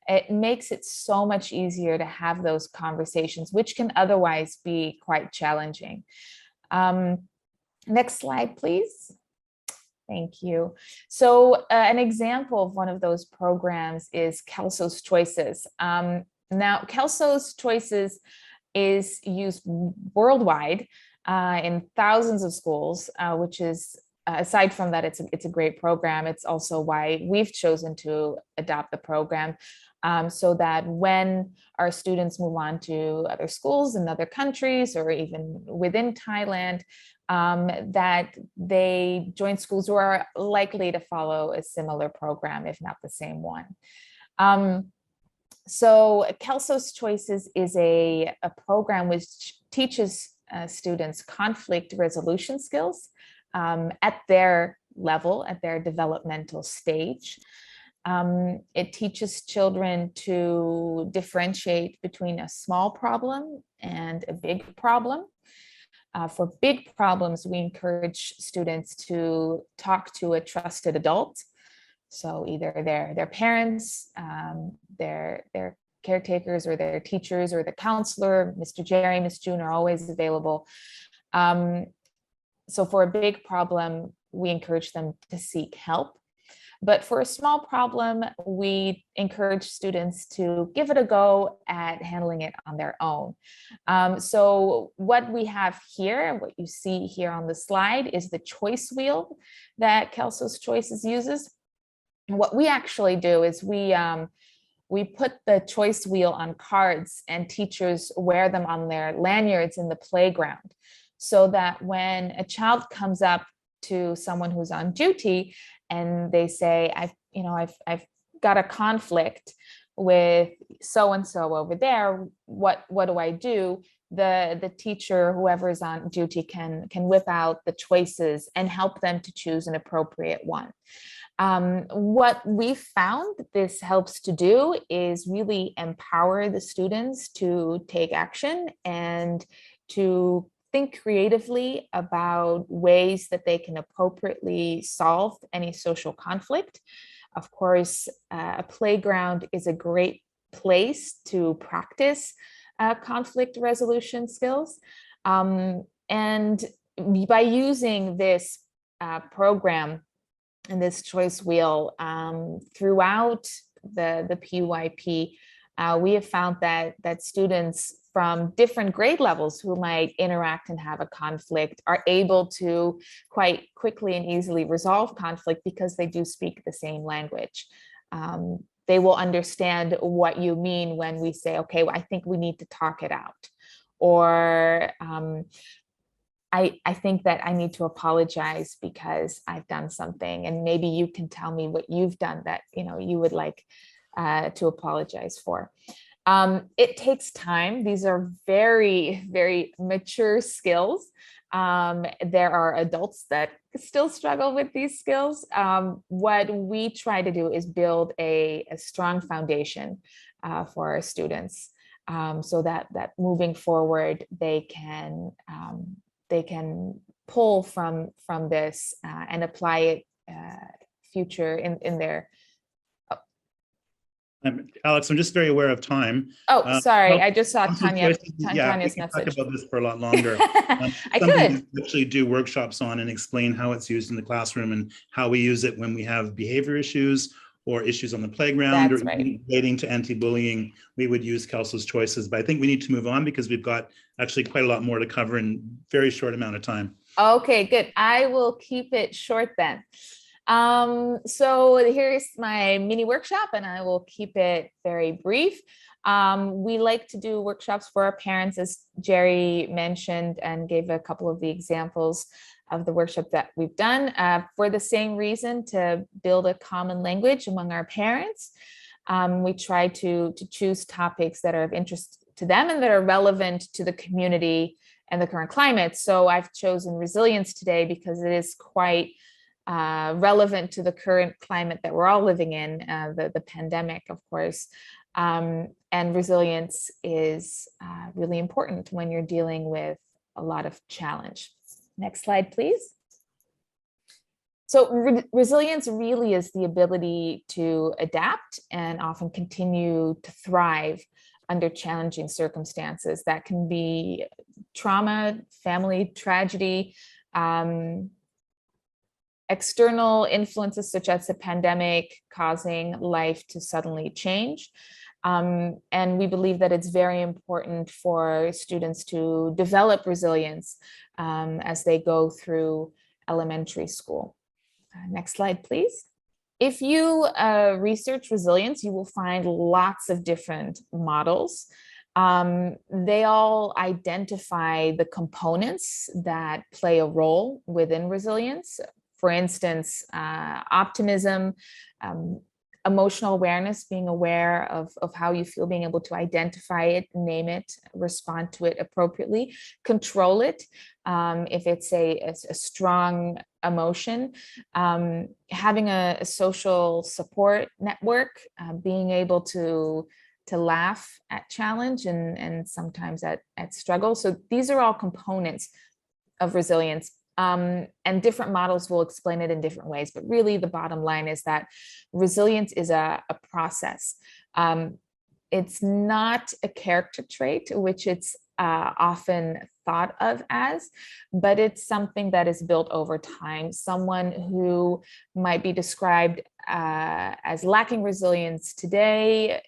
it makes it so much easier to have those conversations, which can otherwise be quite challenging. Next slide, please. Thank you. So an example of one of those programs is Kelso's Choices. Now, Kelso's Choices is used worldwide in thousands of schools, which is, aside from that, it's a great program. It's also why we've chosen to adopt the program, so that when our students move on to other schools in other countries or even within Thailand, that they join schools who are likely to follow a similar program, if not the same one. So Kelso's Choices is a program which teaches students conflict resolution skills at their level, at their developmental stage. It teaches children to differentiate between a small problem and a big problem. For big problems, we encourage students to talk to a trusted adult. So either their parents, their caretakers, or their teachers, or the counselor, Mr. Jerry, Miss June are always available. So for a big problem, we encourage them to seek help. But for a small problem, we encourage students to give it a go at handling it on their own. So what we have here, what you see here on the slide, is the choice wheel that Kelso's Choices uses. And what we actually do is we put the choice wheel on cards, and teachers wear them on their lanyards in the playground, so that when a child comes up to someone who's on duty and they say, I've got a conflict with so-and-so over there, what do I do? The teacher, whoever is on duty, can whip out the choices and help them to choose an appropriate one. What we found this helps to do is really empower the students to take action and to think creatively about ways that they can appropriately solve any social conflict. Of course, a playground is a great place to practice conflict resolution skills. And by using this program and this choice wheel throughout the PYP, we have found that students from different grade levels who might interact and have a conflict are able to quite quickly and easily resolve conflict because they do speak the same language. They will understand what you mean when we say, okay, well, I think we need to talk it out. Or I think that I need to apologize because I've done something, and maybe you can tell me what you've done that you would like to apologize for. It takes time. These are very, very mature skills. There are adults that still struggle with these skills. What we try to do is build a strong foundation for our students, so that moving forward, they can pull from this and apply it future in their. Alex, I'm just very aware of time. Oh, sorry. I just saw Tanya's message. Talk about this for a lot longer. I could actually do workshops on and explain how it's used in the classroom and how we use it when we have behavior issues or issues on the playground, That's or right. even relating to anti-bullying, we would use Kelso's choices. But I think we need to move on because we've got actually quite a lot more to cover in a very short amount of time. Okay, good. I will keep it short then. So here's my mini workshop, and I will keep it very brief. We like to do workshops for our parents, as Jerry mentioned and gave a couple of the examples of the workshop that we've done, for the same reason, to build a common language among our parents. We try to choose topics that are of interest to them and that are relevant to the community and the current climate. So I've chosen resilience today because it is quite relevant to the current climate that we're all living in, the pandemic, of course. And resilience is really important when you're dealing with a lot of challenge. Next slide, please. So resilience really is the ability to adapt and often continue to thrive under challenging circumstances. That can be trauma, family tragedy, external influences such as the pandemic causing life to suddenly change. And we believe that it's very important for students to develop resilience as they go through elementary school. Next slide, please. If you research resilience, you will find lots of different models. They all identify the components that play a role within resilience. For instance, optimism, emotional awareness, being aware of how you feel, being able to identify it, name it, respond to it appropriately, control it. If it's a strong emotion, having a social support network, being able to laugh at challenge and sometimes at struggle. So these are all components of resilience. And different models will explain it in different ways, but really the bottom line is that resilience is a process. It's not a character trait, which it's often thought of as, but it's something that is built over time. Someone who might be described as lacking resilience today,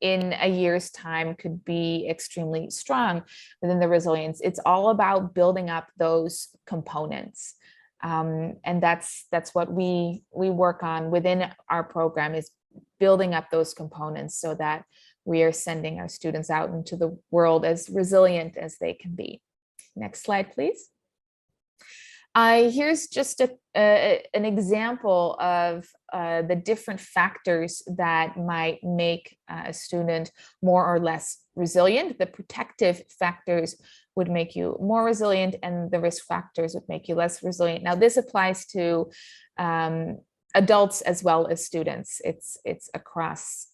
in a year's time could be extremely strong within the resilience. It's all about building up those components. And that's what we work on within our program, is building up those components so that we are sending our students out into the world as resilient as they can be. Next slide, please. Here's just an example of the different factors that might make a student more or less resilient. The protective factors would make you more resilient, and the risk factors would make you less resilient. Now, this applies to adults as well as students. It's across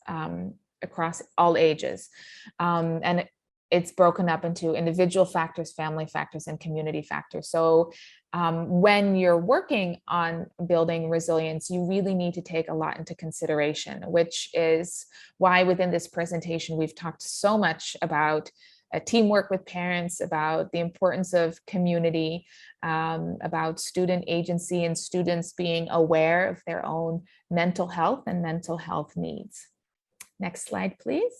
all ages, and it's broken up into individual factors, family factors, and community factors. So when you're working on building resilience, you really need to take a lot into consideration, which is why within this presentation, we've talked so much about teamwork with parents, about the importance of community, about student agency and students being aware of their own mental health and mental health needs. Next slide, please.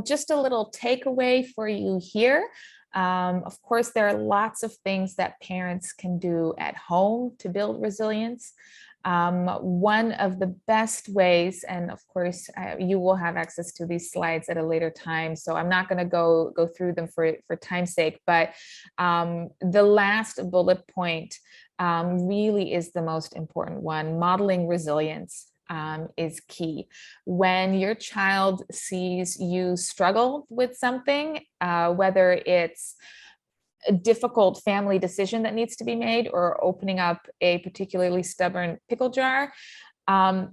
Just a little takeaway for you here. Of course, there are lots of things that parents can do at home to build resilience. One of the best ways, and of course, you will have access to these slides at a later time, so I'm not going to go through them for time's sake, but the last bullet point really is the most important one. Modeling resilience is key. When your child sees you struggle with something, whether it's a difficult family decision that needs to be made or opening up a particularly stubborn pickle jar,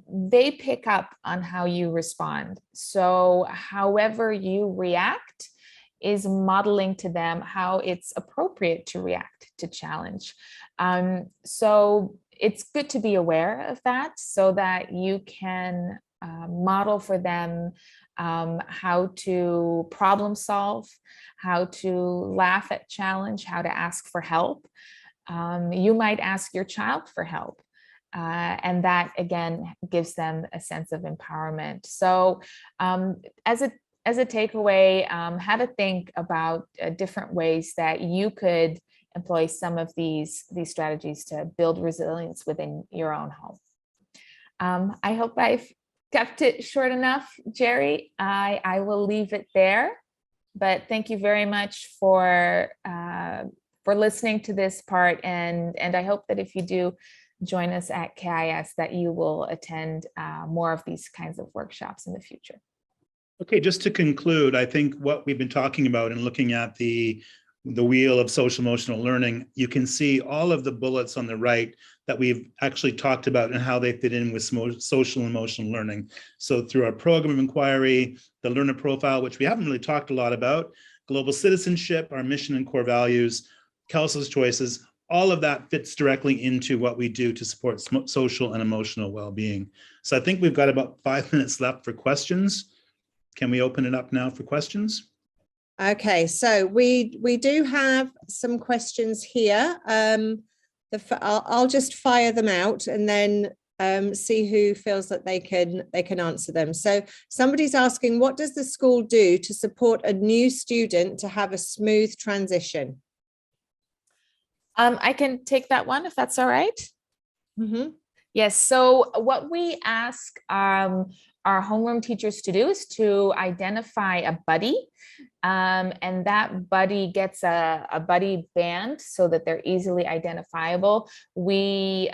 they pick up on how you respond. So however you react is modeling to them how it's appropriate to react to challenge. So it's good to be aware of that so that you can model for them how to problem solve, how to laugh at challenge, how to ask for help. You might ask your child for help. And that again gives them a sense of empowerment. So as a takeaway, have a think about different ways that you could employ some of these strategies to build resilience within your own home. I hope I've kept it short enough, Jerry. I will leave it there, but thank you very much for listening to this part. And I hope that if you do join us at KIS, that you will attend more of these kinds of workshops in the future. Okay, just to conclude, I think what we've been talking about and looking at the wheel of social emotional learning, you can see all of the bullets on the right that we've actually talked about and how they fit in with social emotional learning. So through our program of inquiry, the learner profile, which we haven't really talked a lot about, global citizenship, our mission and core values, Kelso's choices, all of that fits directly into what we do to support social and emotional well-being. So I think we've got about 5 minutes left for questions. Can we open it up now for questions? Okay, so we do have some questions here. I'll just fire them out and then see who feels that they can answer them. So somebody's asking, what does the school do to support a new student to have a smooth transition? I can take that one if that's all right. Mm-hmm. Yes, so what we ask our homeroom teachers to do is to identify a buddy, and that buddy gets a buddy band so that they're easily identifiable. We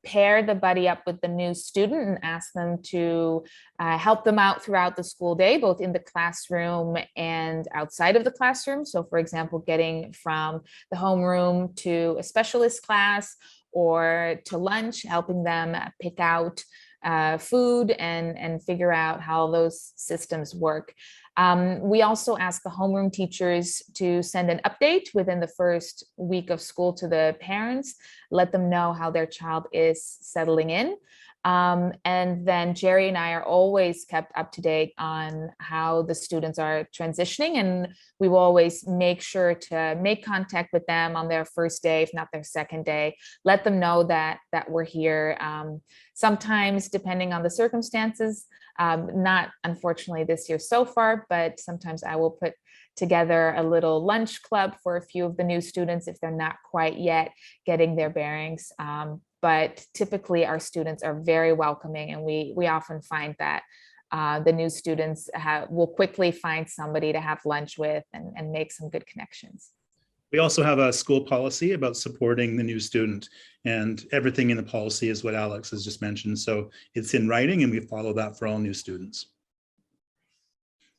pair the buddy up with the new student and ask them to help them out throughout the school day, both in the classroom and outside of the classroom. So for example, getting from the homeroom to a specialist class or to lunch, helping them pick out food and figure out how those systems work. We also ask the homeroom teachers to send an update within the first week of school to the parents, let them know how their child is settling in. And then Jerry and I are always kept up to date on how the students are transitioning, and we will always make sure to make contact with them on their first day, if not their second day, let them know that we're here. Sometimes, depending on the circumstances, not unfortunately this year so far, but sometimes I will put together a little lunch club for a few of the new students if they're not quite yet getting their bearings. But typically our students are very welcoming, and we often find that the new students will quickly find somebody to have lunch with and make some good connections. We also have a school policy about supporting the new student, and everything in the policy is what Alex has just mentioned. So it's in writing and we follow that for all new students.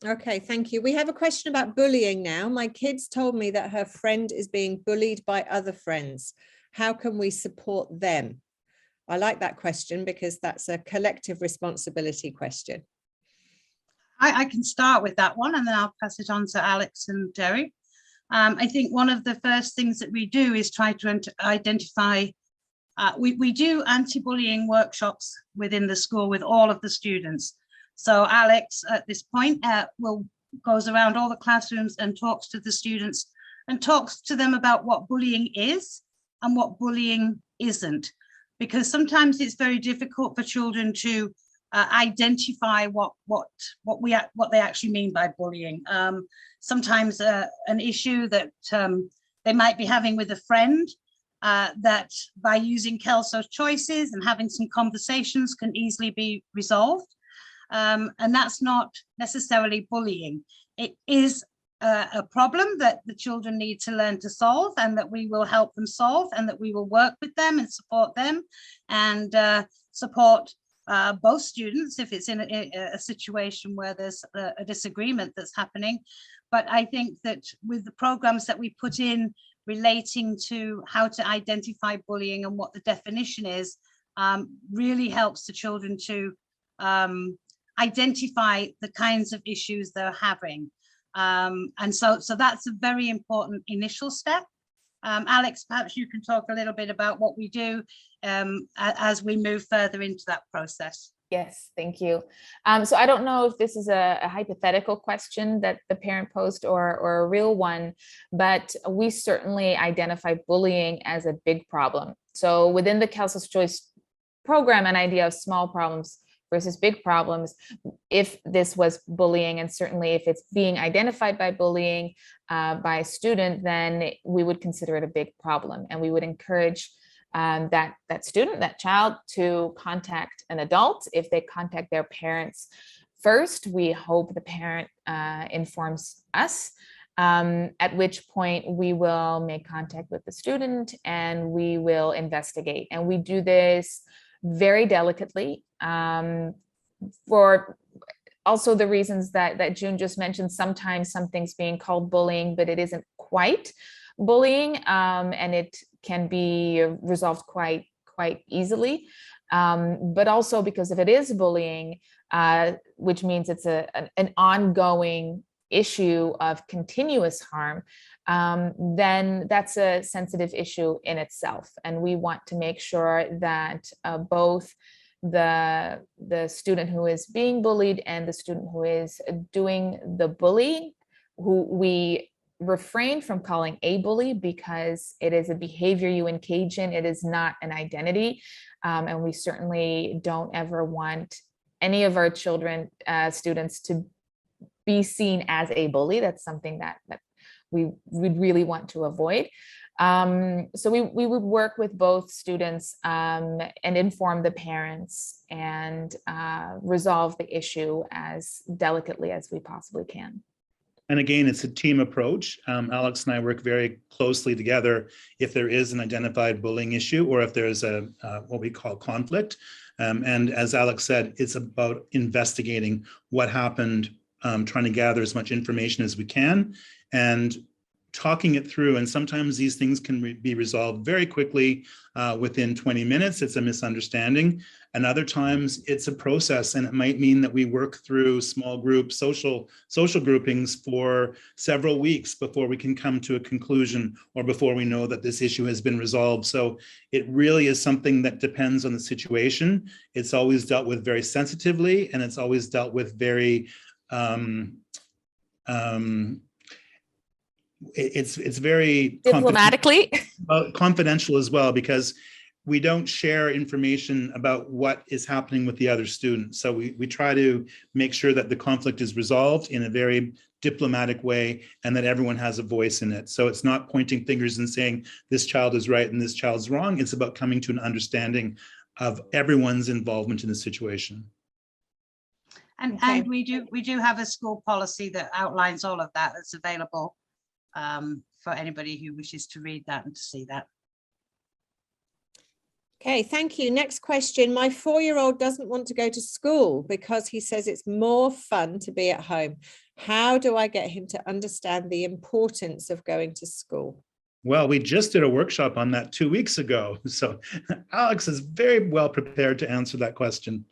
Okay, thank you. We have a question about bullying now. My kids told me that her friend is being bullied by other friends. How can we support them? I like that question because that's a collective responsibility question. I can start with that one and then I'll pass it on to Alex and Jerry. I think one of the first things that we do is try to identify, we do anti-bullying workshops within the school with all of the students. So Alex at this point goes around all the classrooms and talks to the students and talks to them about what bullying is and what bullying isn't, because sometimes it's very difficult for children to identify what they actually mean by bullying. Sometimes an issue that they might be having with a friend that by using Kelso's choices and having some conversations can easily be resolved. And that's not necessarily bullying. It is a problem that the children need to learn to solve, and that we will help them solve, and that we will work with them and support them, and support both students if it's in a situation where there's a disagreement that's happening. But I think that with the programs that we put in relating to how to identify bullying and what the definition is, really helps the children to identify the kinds of issues they're having. And so that's a very important initial step. Alex, perhaps you can talk a little bit about what we do as we move further into that process. Yes, thank you. So I don't know if this is a hypothetical question that the parent posed or a real one, but we certainly identify bullying as a big problem. So within the Kelso's Choice program an idea of small problems versus big problems. If this was bullying, and certainly if it's being identified by bullying by a student, then we would consider it a big problem, and we would encourage that student, that child, to contact an adult. If they contact their parents first, we hope the parent informs us, at which point we will make contact with the student and we will investigate. And we do this very delicately, for also the reasons that June just mentioned. Sometimes something's being called bullying, but it isn't quite bullying, and it can be resolved quite easily. But also because if it is bullying, which means it's an ongoing issue of continuous harm, then that's a sensitive issue in itself. And we want to make sure that both the student who is being bullied and the student who is doing the bullying, who we refrain from calling a bully because it is a behavior you engage in, it is not an identity. And we certainly don't ever want any of our children, students, to be seen as a bully. That's something that we would really want to avoid. So we would work with both students and inform the parents and resolve the issue as delicately as we possibly can. And again, it's a team approach. Alex and I work very closely together if there is an identified bullying issue or if there's a what we call conflict. And as Alex said, it's about investigating what happened, trying to gather as much information as we can and talking it through. And sometimes these things can be resolved very quickly within 20 minutes. It's a misunderstanding. And other times it's a process, and it might mean that we work through small group social groupings for several weeks before we can come to a conclusion or before we know that this issue has been resolved. So it really is something that depends on the situation. It's always dealt with very sensitively, and it's always dealt with very it's very diplomatically confidential as well, because we don't share information about what is happening with the other students. So we try to make sure that the conflict is resolved in a very diplomatic way and that everyone has a voice in it. So it's not pointing fingers and saying this child is right and this child's wrong. It's about coming to an understanding of everyone's involvement in the situation. And, Okay. and we do have a school policy that outlines all of that. That's available for anybody who wishes to read that and to see that. Okay, thank you. Next question. My 4-year-old doesn't want to go to school because he says it's more fun to be at home. How do I get him to understand the importance of going to school? Well, we just did a workshop on that 2 weeks ago. So Alex is very well prepared to answer that question.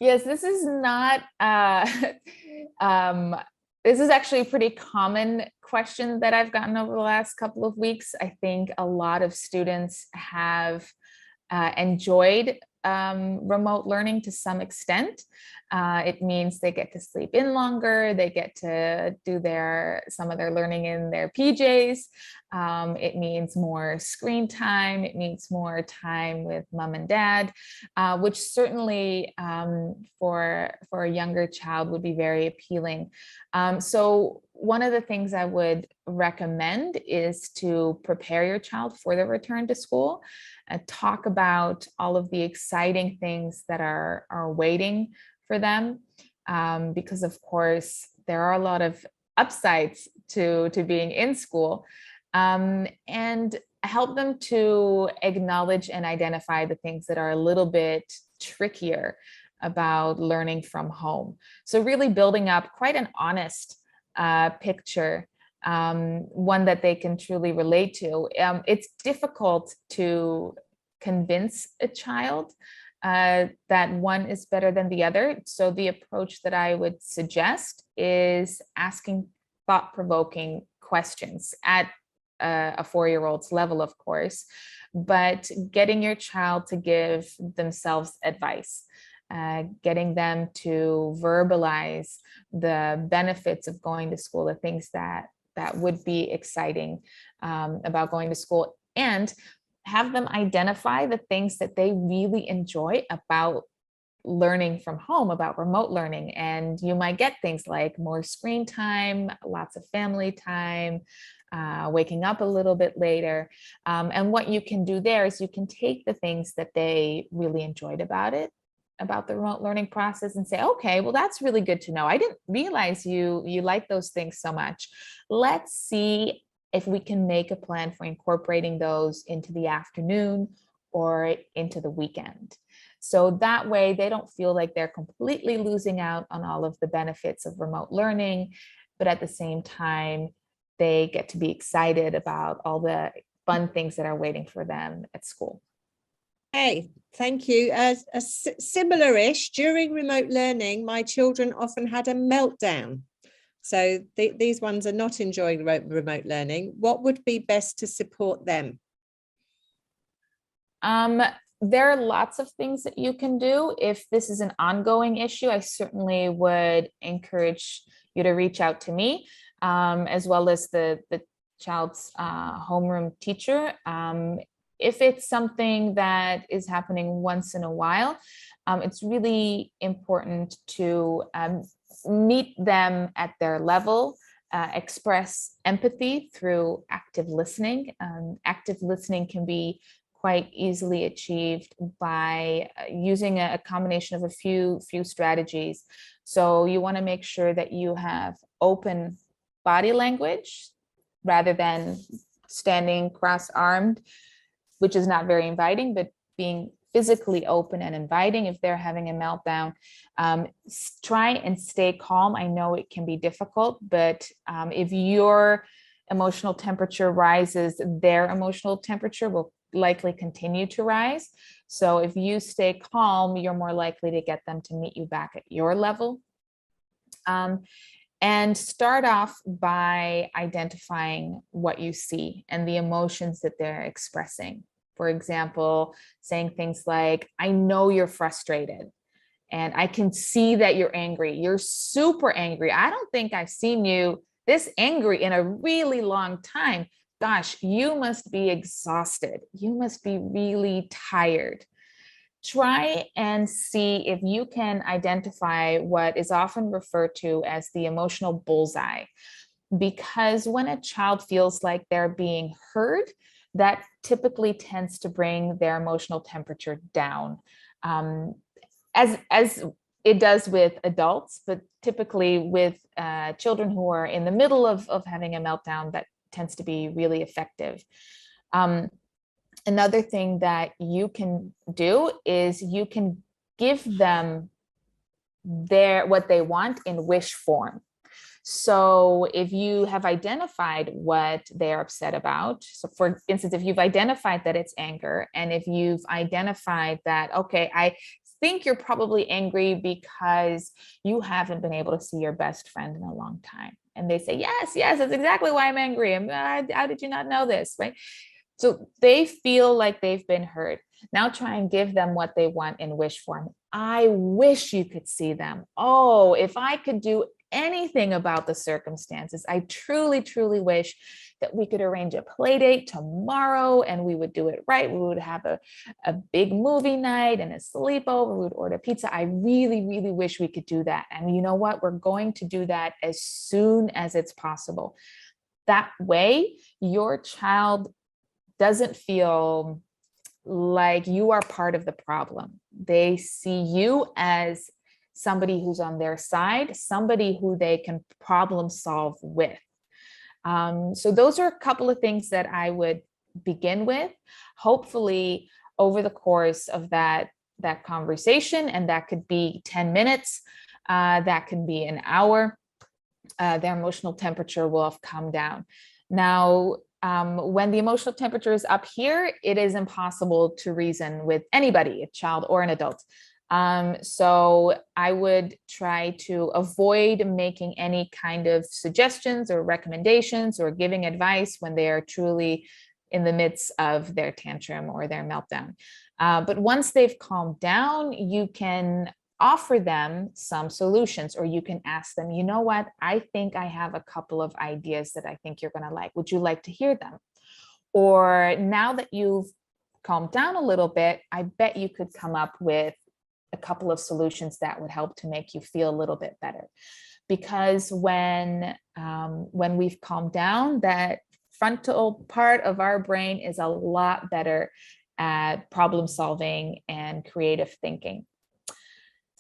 Yes, this is not, this is actually a pretty common question that I've gotten over the last couple of weeks. I think a lot of students have enjoyed remote learning to some extent. It means they get to sleep in longer, they get to do some of their learning in their PJs. It means more screen time, it means more time with mom and dad, which certainly for a younger child would be very appealing. So one of the things I would recommend is to prepare your child for the return to school and talk about all of the exciting things that are waiting for them. Because of course, there are a lot of upsides to being in school, and help them to acknowledge and identify the things that are a little bit trickier about learning from home. So really building up quite an honest picture, one that they can truly relate to. It's difficult to convince a child that one is better than the other. So the approach that I would suggest is asking thought-provoking questions at a 4-year-old's level, of course, but getting your child to give themselves advice. Getting them to verbalize the benefits of going to school, the things that would be exciting about going to school, and have them identify the things that they really enjoy about learning from home, about remote learning. And you might get things like more screen time, lots of family time, waking up a little bit later. And what you can do there is you can take the things that they really enjoyed about it, about the remote learning process, and say, okay, well, that's really good to know. I didn't realize you like those things so much. Let's see if we can make a plan for incorporating those into the afternoon or into the weekend. So that way they don't feel like they're completely losing out on all of the benefits of remote learning, but at the same time, they get to be excited about all the fun things that are waiting for them at school. Hey, thank you. Similar-ish, during remote learning, my children often had a meltdown. So these ones are not enjoying remote learning. What would be best to support them? There are lots of things that you can do. If this is an ongoing issue, I certainly would encourage you to reach out to me, as well as the child's homeroom teacher. If it's something that is happening once in a while, it's really important to meet them at their level, express empathy through active listening. Active listening can be quite easily achieved by using a combination of a few strategies. So you want to make sure that you have open body language rather than standing cross-armed, which is not very inviting, but being physically open and inviting. If they're having a meltdown, try and stay calm. I know it can be difficult, but if your emotional temperature rises, their emotional temperature will likely continue to rise. So if you stay calm, you're more likely to get them to meet you back at your level. And start off by identifying what you see and the emotions that they're expressing. For example, saying things like, I know you're frustrated and I can see that you're angry. You're super angry. I don't think I've seen you this angry in a really long time. Gosh, you must be exhausted. You must be really tired. Try and see if you can identify what is often referred to as the emotional bullseye. Because when a child feels like they're being heard, that typically tends to bring their emotional temperature down, as it does with adults, but typically with children who are in the middle of having a meltdown, that tends to be really effective. Another thing that you can do is you can give them what they want in wish form. So if you have identified what they're upset about, so for instance, if you've identified that it's anger, and if you've identified that, okay, I think you're probably angry because you haven't been able to see your best friend in a long time. And they say, yes, that's exactly why I'm angry. How did you not know this, right? So they feel like they've been heard. Now try and give them what they want in wish form. I wish you could see them. Oh, if I could do anything about the circumstances, I truly, truly wish that we could arrange a play date tomorrow and we would do it right. We would have a big movie night and a sleepover. We would order pizza. I really, really wish we could do that. And you know what? We're going to do that as soon as it's possible. That way, your child doesn't feel like you are part of the problem. They see you as somebody who's on their side, somebody who they can problem solve with. So those are a couple of things that I would begin with. Hopefully, over the course of that conversation, and that could be 10 minutes, that can be an hour, their emotional temperature will have come down. Now, when the emotional temperature is up here, it is impossible to reason with anybody, a child or an adult. So I would try to avoid making any kind of suggestions or recommendations or giving advice when they are truly in the midst of their tantrum or their meltdown. But once they've calmed down, you can offer them some solutions, or you can ask them, you know what, I think I have a couple of ideas that I think you're going to like. Would you like to hear them? Or now that you've calmed down a little bit, I bet you could come up with a couple of solutions that would help to make you feel a little bit better. Because when we've calmed down, that frontal part of our brain is a lot better at problem solving and creative thinking. So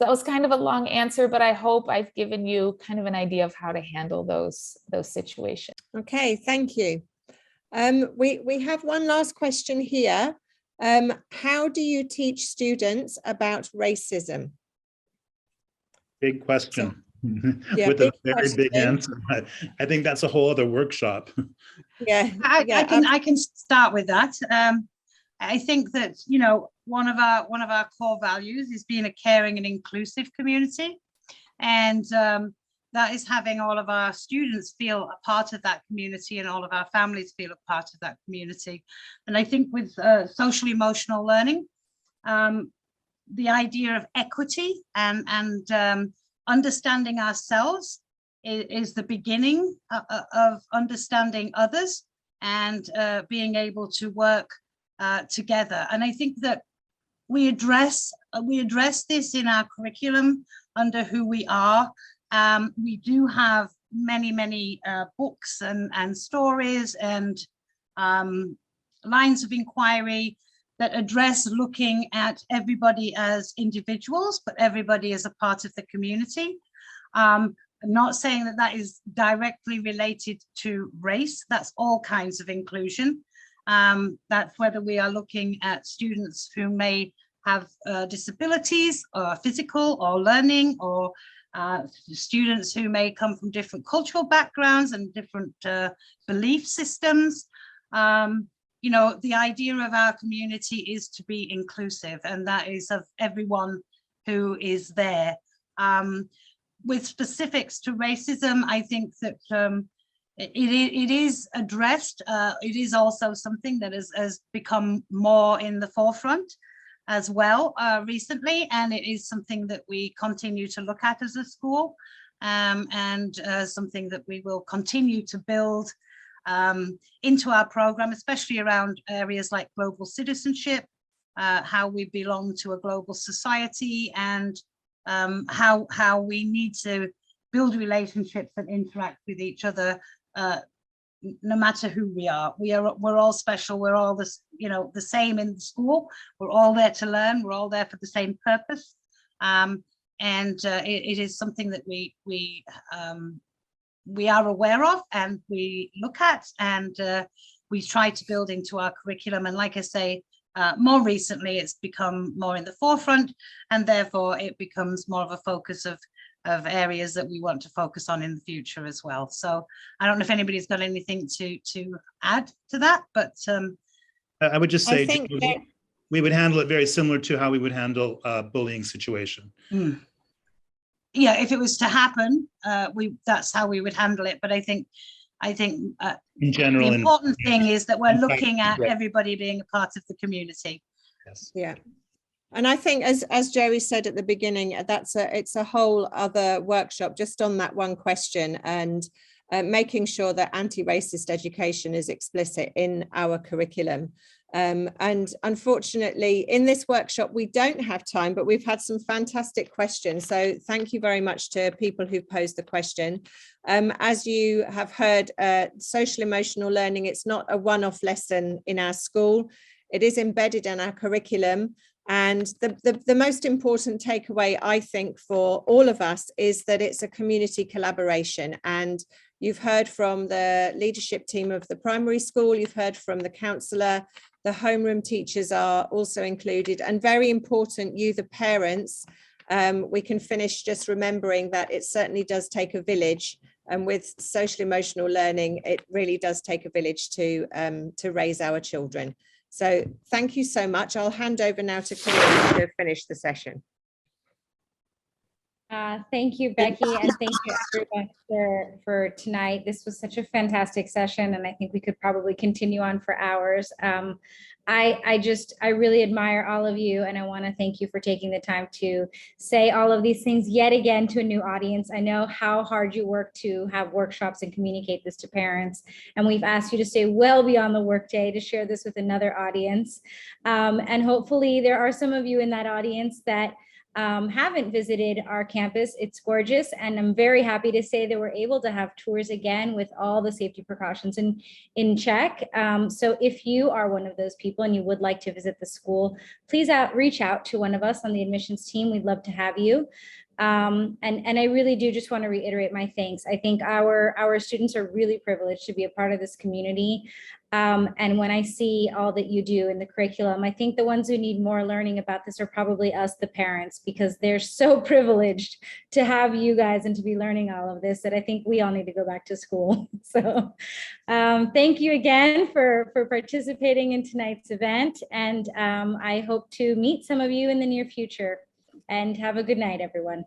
that was kind of a long answer, but I hope I've given you kind of an idea of how to handle those situations. Okay, thank you. We have one last question here. How do you teach students about racism? Big question. Yeah, With a big very big question. answer. I think that's a whole other workshop. Yeah, I can start with that. I think that, you know, one of our core values is being a caring and inclusive community, and that is having all of our students feel a part of that community and all of our families feel a part of that community. And I think with social emotional learning, the idea of equity and understanding ourselves is the beginning of understanding others and being able to work together. And I think that we address this in our curriculum under who we are. We do have many books and stories and lines of inquiry that address looking at everybody as individuals, but everybody as a part of the community. I'm not saying that that is directly related to race. That's all kinds of inclusion. That's whether we are looking at students who may have disabilities or physical or learning, or students who may come from different cultural backgrounds and different belief systems. You know, the idea of our community is to be inclusive, and that is of everyone who is there. With specifics to racism, I think that it is addressed. It is also something that has become more in the forefront as well recently, and it is something that we continue to look at as a school, and something that we will continue to build into our program, especially around areas like global citizenship, how we belong to a global society, and how we need to build relationships and interact with each other, no matter who we are. We're all special. We're all this, you know, the same in the school. We're all there to learn. We're all there for the same purpose, and it is something that we are aware of and we look at, and we try to build into our curriculum. And like I say, more recently it's become more in the forefront, and therefore it becomes more of a focus of areas that we want to focus on in the future as well. So I don't know if anybody's got anything to add to that, but I would just say I think we would handle it very similar to how we would handle a bullying situation. Yeah, if it was to happen, that's how we would handle it. But I think In general, the important thing is that we're in looking at yeah. everybody being a part of the community. Yes. Yeah. And I think, as Jerry said at the beginning, it's a whole other workshop just on that one question, and making sure that anti-racist education is explicit in our curriculum. And unfortunately, in this workshop, we don't have time, but we've had some fantastic questions. So thank you very much to people who posed the question. As you have heard, social emotional learning, it's not a one-off lesson in our school. It is embedded in our curriculum. And the most important takeaway, I think, for all of us is that it's a community collaboration. And you've heard from the leadership team of the primary school, you've heard from the counsellor, the homeroom teachers are also included, and very important, you, the parents. We can finish just remembering that it certainly does take a village. And with social emotional learning, it really does take a village to raise our children. So thank you so much. I'll hand over now to Camille to finish the session. Thank you, Becky, and thank you everyone for tonight. This was such a fantastic session, and I think we could probably continue on for hours. I really admire all of you, and I want to thank you for taking the time to say all of these things yet again to a new audience. I know how hard you work to have workshops and communicate this to parents, and we've asked you to stay well beyond the workday to share this with another audience. And hopefully there are some of you in that audience that haven't visited our campus. It's gorgeous, and I'm very happy to say that we're able to have tours again with all the safety precautions in check. So if you are one of those people and you would like to visit the school, please reach out to one of us on the admissions team. We'd love to have you. And I really do just want to reiterate my thanks. I think our students are really privileged to be a part of this community. And when I see all that you do in the curriculum, I think the ones who need more learning about this are probably us, the parents, because they're so privileged to have you guys and to be learning all of this that I think we all need to go back to school. So thank you again for participating in tonight's event. And I hope to meet some of you in the near future. And have a good night, everyone.